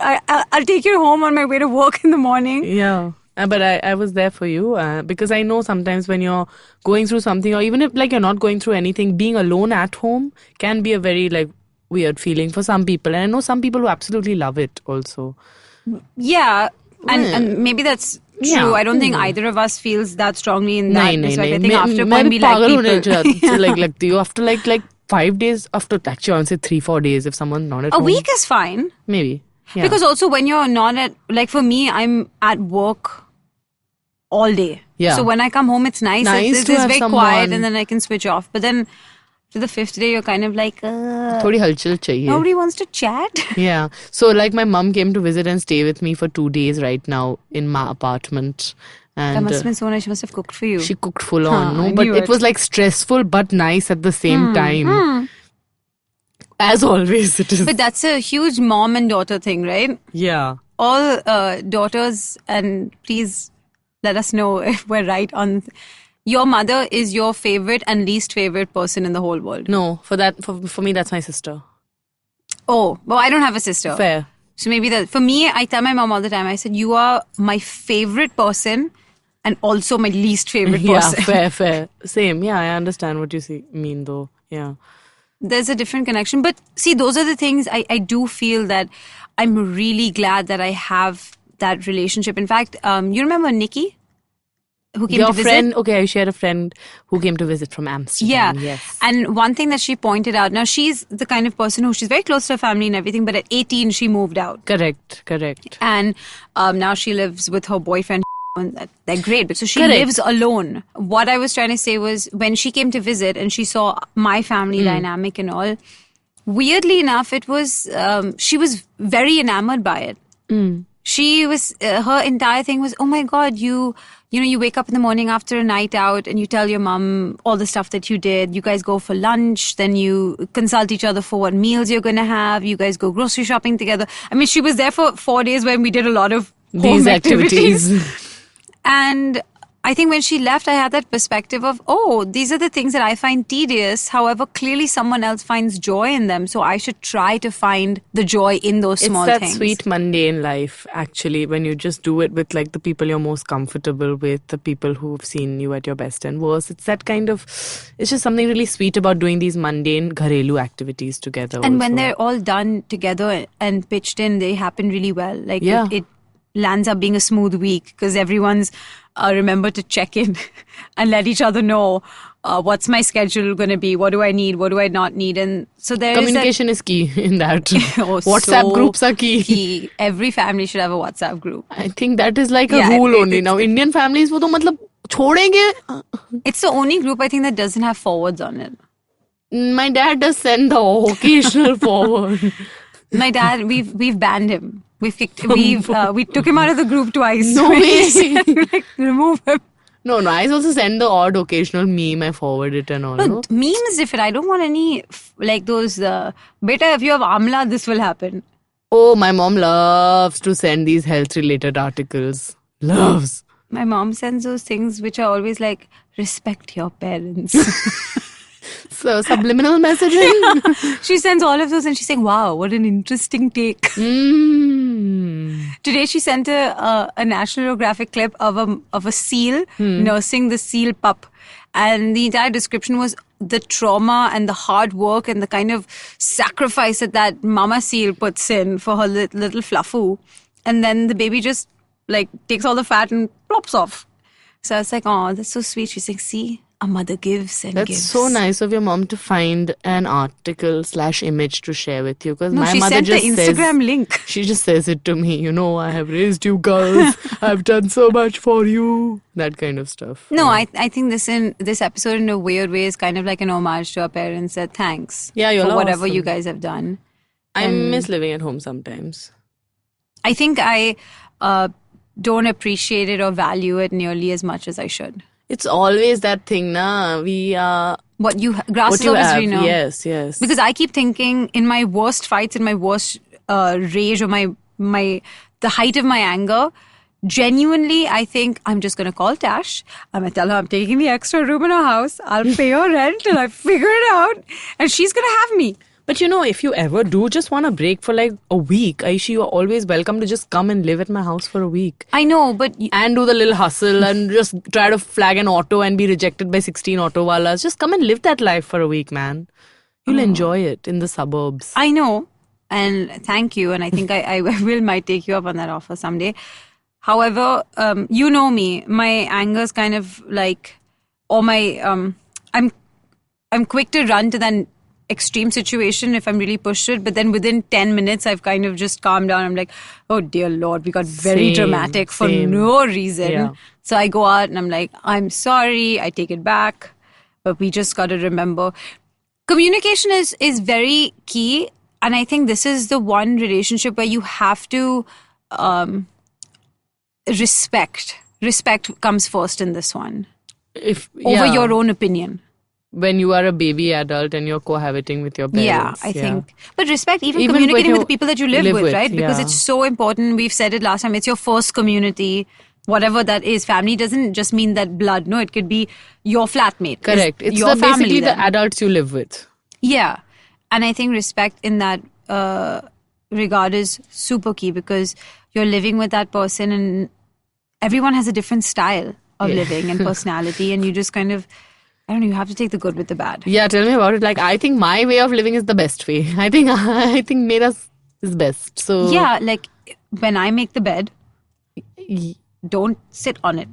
I'll take you home on my way to work in the morning. Yeah. But I was there for you because I know sometimes when you're going through something, or even if like you're not going through anything, being alone at home can be a very like weird feeling for some people. And I know some people who absolutely love it also. Yeah. And maybe that's true. Yeah. I don't think either of us feels that strongly in that respect. No. I think after a point we like people. like you after like 5 days, after actually I would say 3-4 days if someone's not at home. A week is fine. Maybe. Yeah. Because also when you're not at, like for me, I'm at work all day. Yeah. So when I come home, it's nice. It's very quiet and then I can switch off. But then to the 5th day, you're kind of like, Thodi halchal chahiye. Nobody wants to chat. Yeah. So like my mum came to visit and stay with me for 2 days right now in my apartment. And that must have been so nice. She must have cooked for you. She cooked full on. I No, but knew it was like stressful but nice at the same time. As always it is. But that's a huge mom and daughter thing, right? Yeah. All daughters, and please let us know if we're right on. Your mother is your favorite and least favorite person in the whole world. No, for me that's my sister. Oh, well, I don't have a sister. Fair. So maybe that, for me, I tell my mom all the time, I said, you are my favorite person and also my least favorite person. Yeah, fair. Same. Yeah, I understand what you mean though. Yeah. There's a different connection. But see, those are the things I do feel that I'm really glad that I have that relationship. In fact, you remember Nikki? Who came to visit? Friend, okay, I shared a friend who came to visit from Amsterdam. Yeah. Yes. And one thing that she pointed out, now she's the kind of person who, she's very close to her family and everything, but at 18 she moved out. Correct. And now she lives with her boyfriend. And they're great, but so she Correct. lives alone. What I was trying to say was, when she came to visit and she saw my family dynamic and all, weirdly enough, it was she was very enamored by it. She was her entire thing was, oh my god, you wake up in the morning after a night out and you tell your mom all the stuff that you did. You guys go for lunch, then you consult each other for what meals you're going to have. You guys go grocery shopping together. I mean, she was there for 4 days when we did a lot of These home activities. And I think when she left, I had that perspective of, oh, these are the things that I find tedious. However, clearly someone else finds joy in them. So I should try to find the joy in those small things. It's that sweet mundane life, actually, when you just do it with like the people you're most comfortable with, the people who've seen you at your best and worst. It's that kind of, it's just something really sweet about doing these mundane gharelu activities together. And also. when they're all done together and pitched in, they happen really well. Like it lands up being a smooth week because everyone's remember to check in and let each other know what's my schedule going to be, what do I need, what do I not need. And so there communication is key in that. WhatsApp so groups are key. Every family should have a WhatsApp group. I think that is like a rule only. Now Indian families wo to matlab chhodenge. It's the only group I think that doesn't have forwards on it. My dad does send the occasional forward. My dad, we've banned him. We took him out of the group twice. No way. Like, remove him. No, I also send the odd occasional meme. I forward it and all. No, meme is different. I don't want any like those. Beta, if you have amla, this will happen. Oh, my mom loves to send these health-related articles. Loves. My mom sends those things which are always like, respect your parents. So subliminal messaging. She sends all of those and she's saying, wow, what an interesting take. Today she sent a National Geographic clip of a seal nursing the seal pup. And the entire description was, the trauma and the hard work and the kind of sacrifice that mama seal puts in for her little fluffu. And then the baby just like takes all the fat and plops off. So I was like, oh, that's so sweet. She's like, see, a mother gives and That's gives. so nice of your mom to find an article/image to share with you. Because No, my she mother sent the just Instagram says, link. She just says it to me. You know, I have raised you girls. I've done so much for you. That kind of stuff. No, I think this episode in a weird way is kind of like an homage to our parents that thanks Yeah, you're for whatever awesome. you guys have done. I miss living at home sometimes. I think I don't appreciate it or value it nearly as much as I should. It's always that thing, na. We are Grass what is you always have. greener. Yes. Because I keep thinking in my worst fights, in my worst rage or the height of my anger, genuinely, I think I'm just going to call Tash. I'm going to tell her I'm taking the extra room in her house. I'll pay her rent till I figure it out. And she's going to have me. But you know, if you ever do just want a break for like a week, Aishi, you're always welcome to just come and live at my house for a week. I know, but... And do the little hustle and just try to flag an auto and be rejected by 16 auto wallas. Just come and live that life for a week, man. You'll enjoy it in the suburbs. I know. And thank you. And I think I might take you up on that offer someday. However, you know me. My anger is kind of like... Or my... I'm quick to run to that extreme situation if I'm really pushed it, but then within 10 minutes I've kind of just calmed down. I'm like, oh dear Lord, we got very dramatic for no reason. Yeah. So I go out and I'm like, I'm sorry, I take it back, but we just got to remember communication is very key, and I think this is the one relationship where you have to respect comes first in this one over your own opinion. When you are a baby adult and you're cohabiting with your parents. Yeah, I think. But respect, even Even communicating when with the people that you live with, right? Because yeah. it's so important. We've said it last time. It's your first community, whatever that is. Family doesn't just mean that blood. No, it could be your flatmate. Correct. It's your family basically then. the adults you live with. Yeah. And I think respect in that regard is super key because you're living with that person and everyone has a different style of living and personality, and you just kind of... I don't know, you have to take the good with the bad. Yeah, tell me about it. Like, I think my way of living is the best way. I think Mera's is best. So yeah, like when I make the bed, don't sit on it.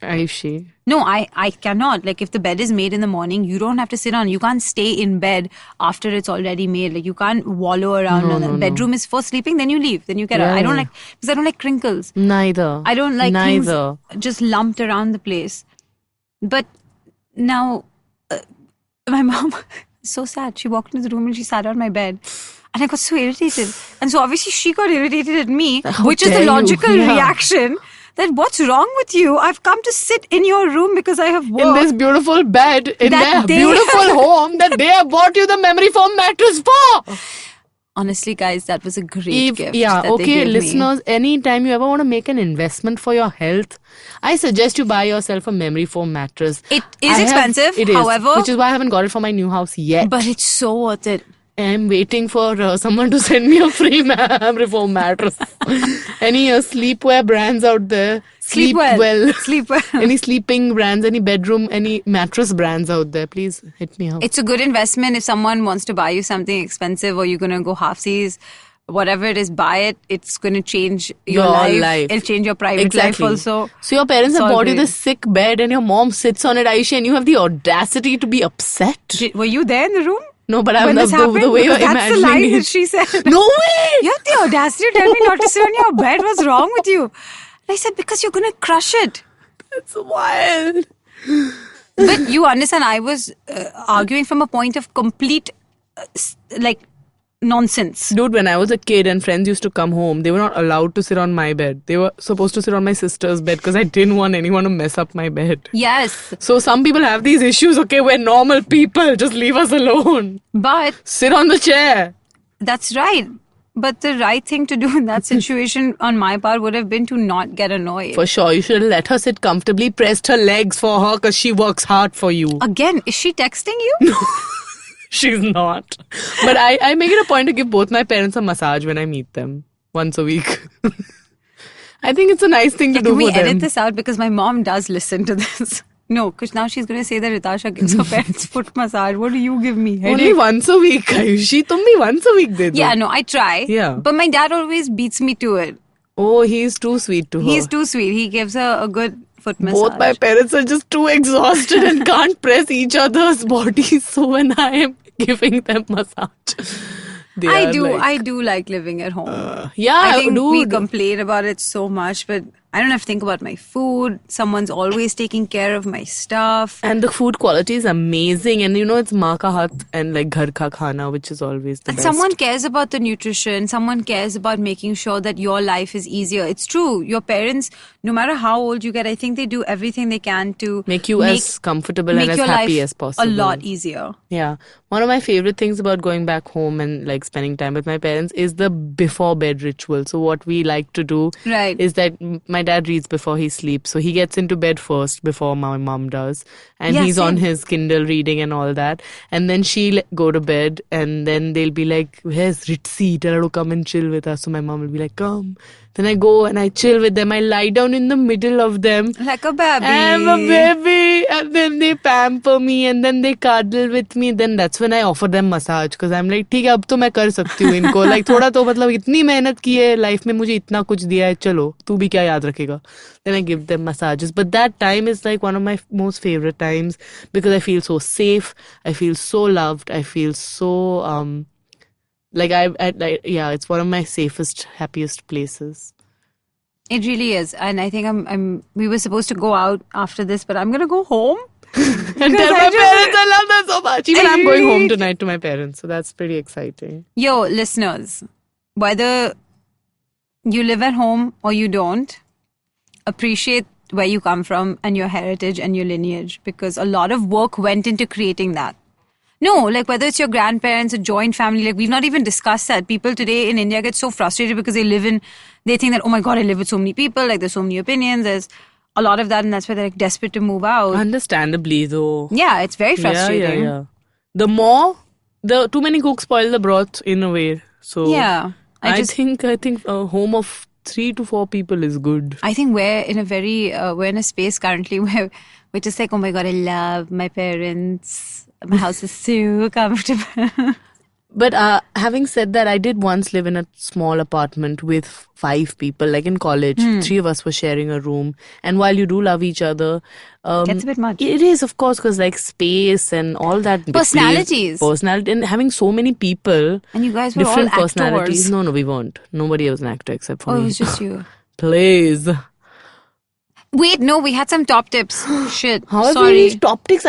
Aishi. No, I cannot. Like if the bed is made in the morning, you don't have to sit on it. You can't stay in bed after it's already made. Like you can't wallow around. The bedroom is for sleeping, then you leave. Then you get out. I don't like crinkles. Neither. I don't like things just lumped around the place. But now, my mom, so sad. She walked into the room and she sat on my bed. And I got so irritated. And so obviously she got irritated at me, which is the logical reaction. That what's wrong with you? I've come to sit in your room because I have work. In this beautiful bed, in their beautiful home that they have bought you the memory foam mattress for. Honestly, guys, that was a great gift. Yeah, that they gave listeners, me. anytime you ever want to make an investment for your health, I suggest you buy yourself a memory foam mattress. It is expensive, however. Which is why I haven't got it for my new house yet. But it's so worth it. I'm waiting for someone to send me a free memory foam mattress. Any sleepwear brands out there? Sleep well. Any sleeping brands, any bedroom, any mattress brands out there? Please hit me up. It's a good investment if someone wants to buy you something expensive or you're going to go half-seas. Whatever it is, buy it. It's going to change your life. It'll change your private life also. So your parents have bought you great. this sick bed and your mom sits on it, Aisha, and you have the audacity to be upset. Were you there in the room? No, but I'm When this happened? the way you're Because that's the line imagining that it. she said. No way! You have the audacity to tell me not to sit on your bed. What's wrong with you? And I said, because you're going to crush it. It's wild. But you understand, I was arguing from a point of complete, nonsense. Dude, when I was a kid and friends used to come home, they were not allowed to sit on my bed. They were supposed to sit on my sister's bed because I didn't want anyone to mess up my bed. Yes. So some people have these issues. Okay, we're normal people. Just leave us alone. But Sit on the chair. that's right. But the right thing to do in that situation on my part would have been to not get annoyed. For sure, you should have let her sit comfortably, pressed her legs for her because she works hard for you. Again, is she texting you? She's not. But I make it a point to give both my parents a massage when I meet them once a week. I think it's a nice thing to do Can we for them. edit this out? Because my mom does listen to this. No, because now she's going to say that Ritasha gives her parents foot massage. What do you give me? Only Headache? once a week, Ayushi. तुम भी once a week दे दो. Yeah, no, I try. Yeah. But my dad always beats me to it. Oh, he's too sweet to her. He's too sweet. He gives her a good foot massage. Both my parents are just too exhausted and can't press each other's bodies. So when I am giving them massage, I do like living at home. yeah, I think we dude. complain about it so much, but I don't have to think about my food. Someone's always taking care of my stuff. And the food quality is amazing. And it's maa ka haath and like ghar ka khana, which is always the And best. someone cares about the nutrition. Someone cares about making sure that your life is easier. It's true. Your parents, no matter how old you get, I think they do everything they can to make you as comfortable and make as your happy life as possible. a lot easier. Yeah. One of my favorite things about going back home and like spending time with my parents is the before bed ritual. So what we like to do is that my dad reads before he sleeps. So he gets into bed first before my mom does. And he's on his Kindle reading and all that. And then she'll go to bed and then they'll be like, where's Ritzi? Tell her to come and chill with us. So my mom will be like, come. Then I go and I chill with them. I lie down in the middle of them. Like a baby. I'm a baby. And then they pamper me and then they cuddle with me. Then that's when I offer them massage. Because I'm like, ठीक है अब तो मैं कर सकती हूँ इनको. Like थोड़ा तो मतलब इतनी मेहनत की है लाइफ में मुझे इतना कुछ दिया है चलो तू भी क्या याद रखेगा. Then I give them massages. But that time is like one of my most favorite times because I feel so safe. I feel so loved. I feel so it's one of my safest, happiest places. It really is. And I think we were supposed to go out after this, but I'm going to go home. And tell my parents I love them so much. Even I'm going home tonight to my parents. So that's pretty exciting. Yo, listeners, whether you live at home or you don't, appreciate where you come from and your heritage and your lineage because a lot of work went into creating that. No, like whether it's your grandparents, a joint family, like we've not even discussed that. People today in India get so frustrated because they think that, oh my God, I live with so many people, like there's so many opinions, there's a lot of that and that's why they're like desperate to move out. Understandably though. Yeah, it's very frustrating. Yeah. The too many cooks spoil the broth in a way. So yeah, I think a home of 3 to 4 people is good. I think we're in a space currently where we're just like, oh my God, I love my parents. My house is so comfortable. But having said that, I did once live in a small apartment with 5 people, like in college. 3 of us were sharing a room. And while you do love each other... gets a bit much. It is, of course, because like space and all that... Personalities. Personality. And having so many people... And you guys were different all personalities. actors. No, we weren't. Nobody was an actor except for me. Oh, it was just you. Please. Wait, no, we had some top tips. Shit. How have Sorry. we reached top tips?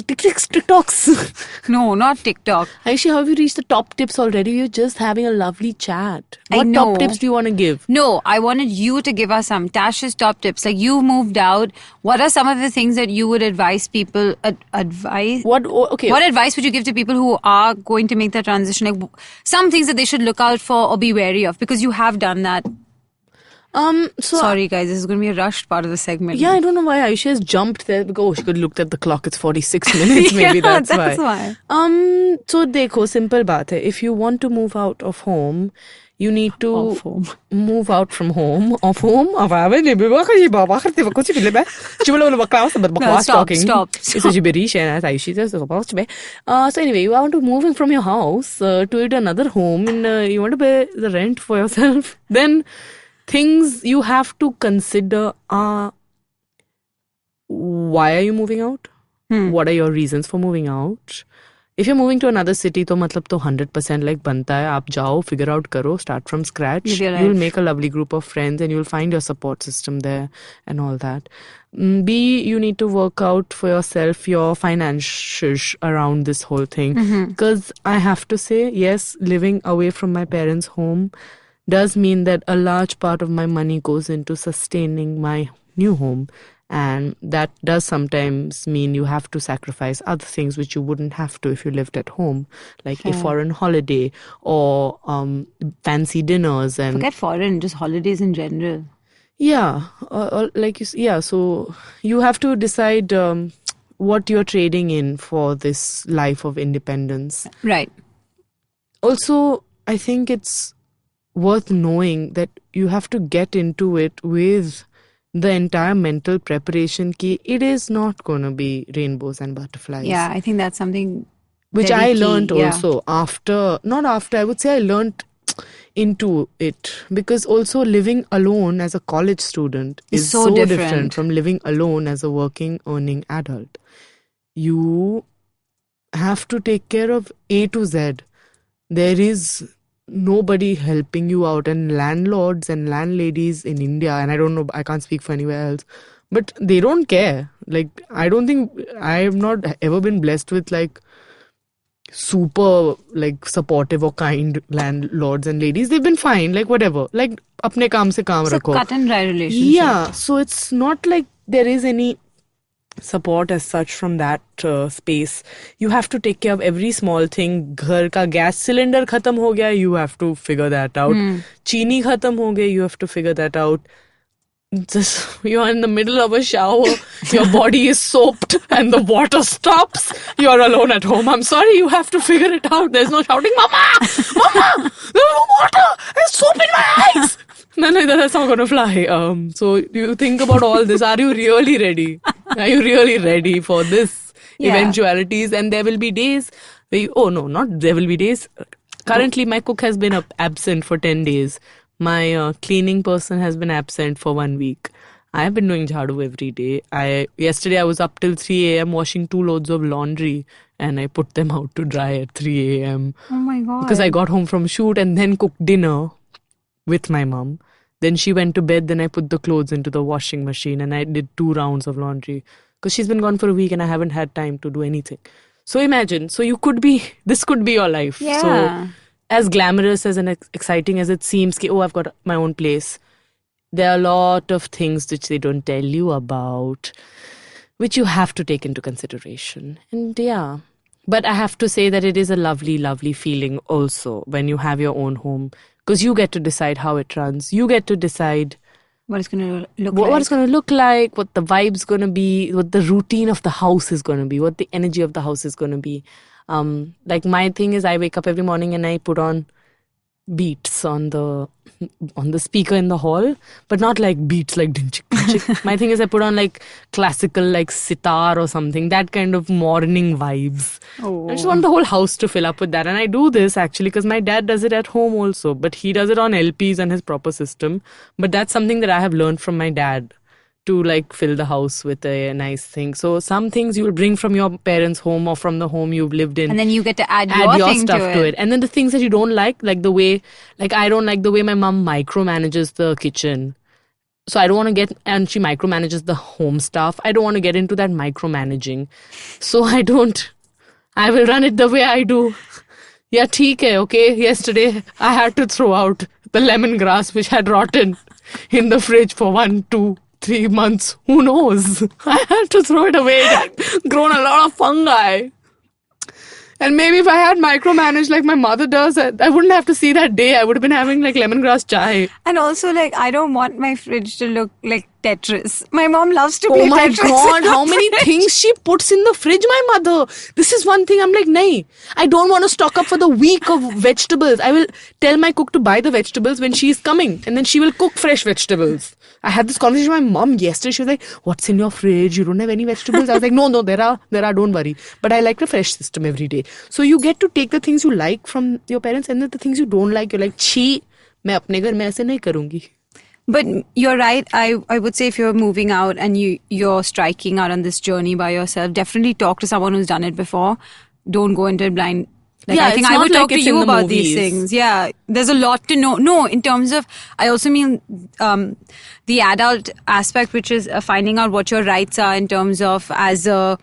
TikToks. No, not TikTok. Actually, how have you reached the top tips already? You're just having a lovely chat. I What know. top tips do you want to give? No, I wanted you to give us some Tash's top tips. Like you moved out. What are some of the things that you would advise people? Advise? Okay. What advice would you give to people who are going to make that transition? Like some things that they should look out for or be wary of because you have done that. Sorry guys, this is going to be a rushed part of the segment. Yeah, I don't know why Aisha has jumped there because she could have looked at the clock. It's 46 minutes. Maybe Yeah, that's why. So देखो, simple बात है. If you want to move out of home, you need to move out from home. Of home? Stop. So anyway, you want to move from your house to another home and you want to pay the rent for yourself. Then things you have to consider are why are you moving out? What are your reasons for moving out? If you're moving to another city, तो मतलब तो 100% like बनता है. आप जाओ, figure out करो, start from scratch. You'll make a lovely group of friends and you'll find your support system there and all that. B, you need to work out for yourself your finances around this whole thing. Because I have to say, yes, living away from my parents' home does mean that a large part of my money goes into sustaining my new home. And that does sometimes mean you have to sacrifice other things which you wouldn't have to if you lived at home, like a foreign holiday or fancy dinners. And forget foreign, just holidays in general. Yeah, so you have to decide what you're trading in for this life of independence. Right. Also, I think it's worth knowing that you have to get into it with the entire mental preparation ki it is not going to be rainbows and butterflies. Yeah, I think that's something which very I key, learned yeah. also not after, I would say I learned into it, because also living alone as a college student It's is so so different. different from living alone as a working, earning adult. You have to take care of A to Z. There is nobody helping you out, and landlords and landladies in India, and I don't know, I can't speak for anywhere else, but they don't care. Like, I don't think, I have not ever been blessed with like super like supportive or kind landlords and ladies. They've been fine, like whatever, like apne kaam se kaam It's a rakho. cut and dry relationship. Yeah, so it's not like there is any support as such from that space. You have to take care of every small thing. Ghar ka gas cylinder khatam ho gaya, you have to figure that out. Cheeni khatam ho gaya, you have to figure that out. Just, you're in the middle of a shower, your body is soaped and the water stops. You're alone at home. I'm sorry, you have to figure it out. There's no shouting, Mama! Mama! There's no water! There's soap in my eyes! No, that's not gonna fly. So you think about all this. Are you really ready? Are you really ready for this eventualities? And there will be days where there will be days. Currently, my cook has been absent for 10 days. My cleaning person has been absent for 1 week. I have been doing jhadu every day. Yesterday I was up till 3 a.m. washing 2 loads of laundry, and I put them out to dry at 3 a.m. Oh my God. Because I got home from shoot and then cooked dinner with my mum. Then she went to bed, then I put the clothes into the washing machine and I did 2 rounds of laundry. Because she's been gone for a week and I haven't had time to do anything. So imagine, this could be your life. Yeah. So as glamorous as and exciting as it seems, I've got my own place, there are a lot of things which they don't tell you about, which you have to take into consideration. And yeah, but I have to say that it is a lovely, lovely feeling also when you have your own home, because you get to decide how it runs. You get to decide what it's going to look what like. it's going to look like, what the vibe's going to be, what the routine of the house is going to be, what the energy of the house is going to be. Like my thing is, I wake up every morning and I put on beats on the speaker in the hall, but not like beats like din chik, din chik. My thing is, I put on like classical, like sitar or something, that kind of morning vibes. I just want the whole house to fill up with that. And I do this actually because my dad does it at home also, but he does it on LPs and his proper system. But that's something that I have learned from my dad, to like fill the house with a nice thing. So some things you will bring from your parents' home or from the home you've lived in, and then you get to add your thing stuff to it. And then the things that you don't like the way, like I don't like the way my mom micromanages the kitchen. So I don't want to get, and she micromanages the home stuff. I don't want to get into that micromanaging. So I will run it the way I do. Yeah, theek hai, okay. Yesterday I had to throw out the lemongrass which had rotten in the fridge for 1, 2, 3 months, who knows? I had to throw it away. It had grown a lot of fungi. And maybe if I had micromanaged like my mother does, I wouldn't have to see that day. I would have been having like lemongrass chai. And also, like, I don't want my fridge to look like Tetris. My mom loves to play Tetris. Oh my God, how many things she puts in the fridge, my mother. This is one thing I'm like, nahi. I don't want to stock up for the week of vegetables. I will tell my cook to buy the vegetables when she's coming, and then she will cook fresh vegetables. I had this conversation with my mom yesterday. She was like, what's in your fridge? You don't have any vegetables? I was like, no, there are, don't worry. But I like the fresh system every day. So you get to take the things you like from your parents, and then the things you don't like, you're like, छी, मैं अपने घर में ऐसे नहीं करूँगी. But you're right. I would say if you're moving out and you're striking out on this journey by yourself, definitely talk to someone who's done it before. Don't go into it blind. Like, yeah, I think I would talk to you about these things. Yeah, there's a lot to know. No, in terms of, I also mean the adult aspect, which is finding out what your rights are in terms of as a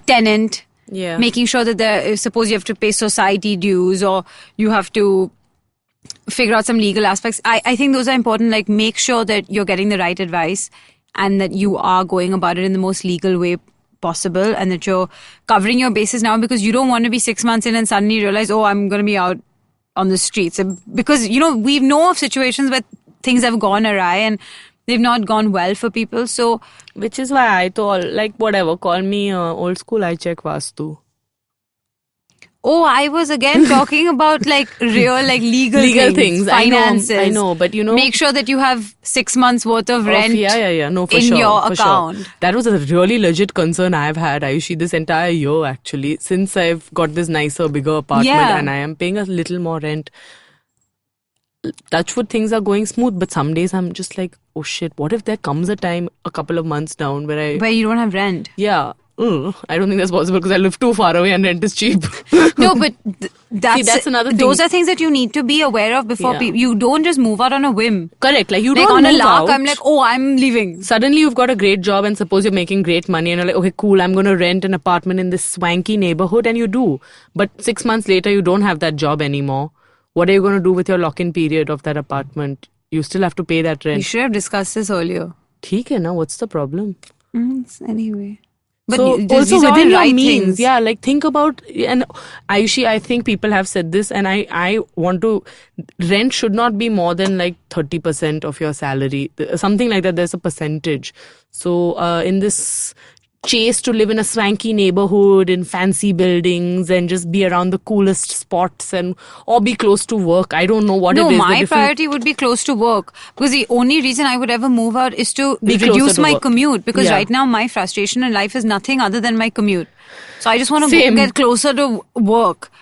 tenant. Yeah. Making sure that suppose you have to pay society dues or you have to figure out some legal aspects. I think those are important. Like, make sure that you're getting the right advice and that you are going about it in the most legal way possible, and that you're covering your bases now, because you don't want to be 6 months in and suddenly realize, oh, I'm going to be out on the streets. Because, we know of situations where things have gone awry and they've not gone well for people. So, which is why I thought, like, whatever, call me old school, I check Vastu. Oh, I was again talking about like real, like legal things. Finances. I know, but you know, make sure that you have 6 months worth of rent. No, for in sure, your for account. Sure. That was a really legit concern I've had, Ayushi, this entire year actually, since I've got this nicer, bigger apartment and I am paying a little more rent. Touchwood, things are going smooth, but some days I'm just like, oh shit, what if there comes a time a couple of months down where you don't have rent? Yeah. I don't think that's possible because I live too far away and rent is cheap. No, but that's another thing. Those are things that you need to be aware of before people. You don't just move out on a whim. Correct. Like you like don't on move a lark, out. I'm like, oh, I'm leaving. Suddenly you've got a great job and suppose you're making great money and you're like, okay, cool, I'm going to rent an apartment in this swanky neighborhood, and you do. But 6 months later, you don't have that job anymore. What are you going to do with your lock-in period of that apartment? You still have to pay that rent. We should have discussed this earlier. ठीक है ना, what's the problem? Anyway. But so also within your means, things. yeah, like think about, and Ayushi, I think people have said this, and I want to, rent should not be more than like 30% of your salary, something like that. There's a percentage. So in this chase to live in a swanky neighborhood in fancy buildings and just be around the coolest spots or be close to work. I don't know what it is. No, my priority would be close to work, because the only reason I would ever move out is to reduce my commute, because right now my frustration in life is nothing other than my commute. So I just want to get closer to work.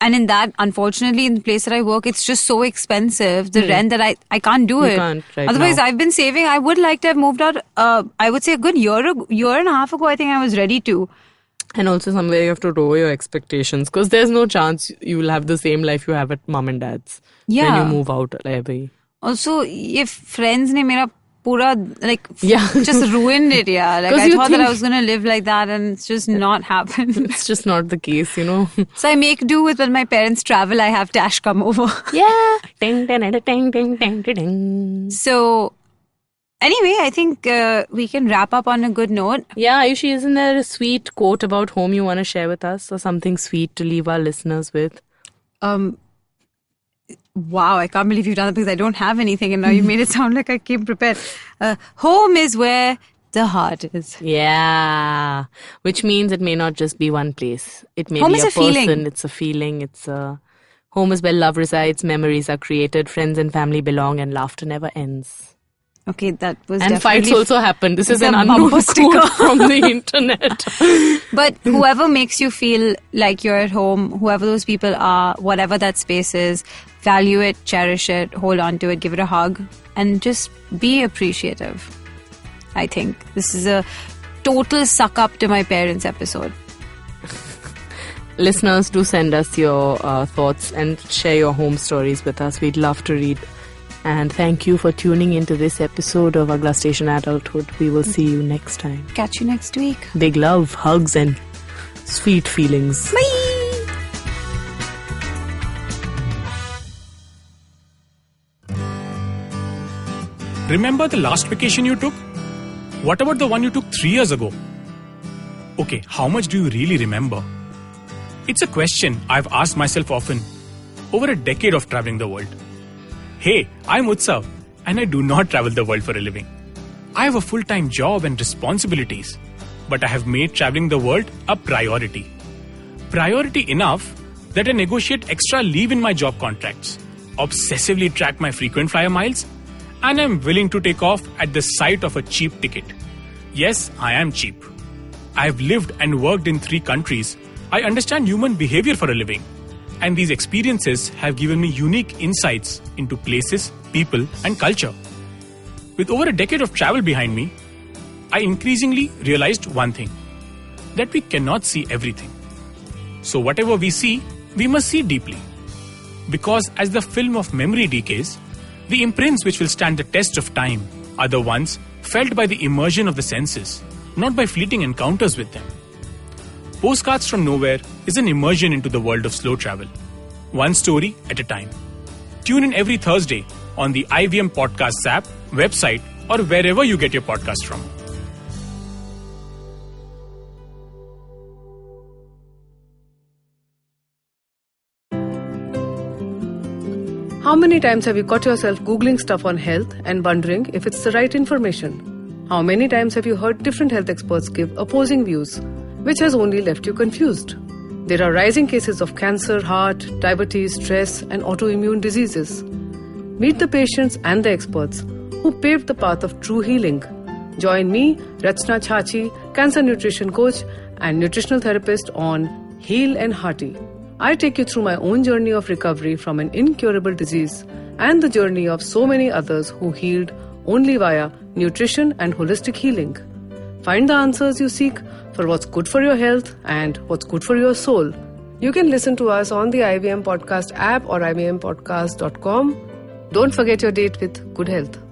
And in that, unfortunately, in the place that I work, it's just so expensive, the rent, that I can't do it. Otherwise, I've been saving. I would like to have moved out, I would say a good year and a half ago, I think I was ready to. And also somewhere you have to lower your expectations, because there's no chance you will have the same life you have at mom and dad's when you move out. Also, if friends ne mera pura, just ruined it, Like I thought that I was going to live like that, and it's just not happened. It's just not the case, you know. So I make do with when my parents travel, I have Dash come over. Yeah. Ding, ding, ding, ding, ding, ding. So anyway, I think we can wrap up on a good note. Yeah, Ayushi, isn't there a sweet quote about home you want to share with us, or something sweet to leave our listeners with? Wow, I can't believe you've done that, because I don't have anything, and now you made it sound like I came prepared. Home is where the heart is. Yeah, which means it may not just be one place. It may home be is a person. Feeling. It's a feeling. Home is where love resides, memories are created, friends and family belong, and laughter never ends. Okay, that was and fights also happen. This is an unknown quote from the internet. But whoever makes you feel like you're at home, whoever those people are, whatever that space is, value it, cherish it, hold on to it, give it a hug, and just be appreciative. I think this is a total suck up to my parents episode. Listeners, do send us your thoughts and share your home stories with us. We'd love to read. And thank you for tuning into this episode of Agla Station Adulthood. We will see you next time. Catch you next week. Big love, hugs, and sweet feelings. Bye! Remember the last vacation you took? What about the one you took 3 years ago? Okay, how much do you really remember? It's a question I've asked myself often over a decade of traveling the world. Hey, I'm Utsav, and I do not travel the world for a living. I have a full-time job and responsibilities, but I have made traveling the world a priority. Priority enough that I negotiate extra leave in my job contracts, obsessively track my frequent flyer miles, and I'm willing to take off at the sight of a cheap ticket. Yes, I am cheap. I've lived and worked in 3 countries. I understand human behavior for a living. And these experiences have given me unique insights into places, people, and culture. With over a decade of travel behind me, I increasingly realized one thing, that we cannot see everything. So whatever we see, we must see deeply. Because as the film of memory decays, the imprints which will stand the test of time are the ones felt by the immersion of the senses, not by fleeting encounters with them. Postcards from Nowhere is an immersion into the world of slow travel. One story at a time. Tune in every Thursday on the IVM Podcasts app, website, or wherever you get your podcast from. How many times have you caught yourself Googling stuff on health and wondering if it's the right information? How many times have you heard different health experts give opposing views, which has only left you confused? There are rising cases of cancer, heart, diabetes, stress, and autoimmune diseases. Meet the patients and the experts who paved the path of true healing. Join me, Rachna Chachi, cancer nutrition coach and nutritional therapist on Heal and Hearty. I take you through my own journey of recovery from an incurable disease and the journey of so many others who healed only via nutrition and holistic healing. Find the answers you seek for what's good for your health and what's good for your soul. You can listen to us on the IVM Podcast app or ivmpodcast.com. Don't forget your date with good health.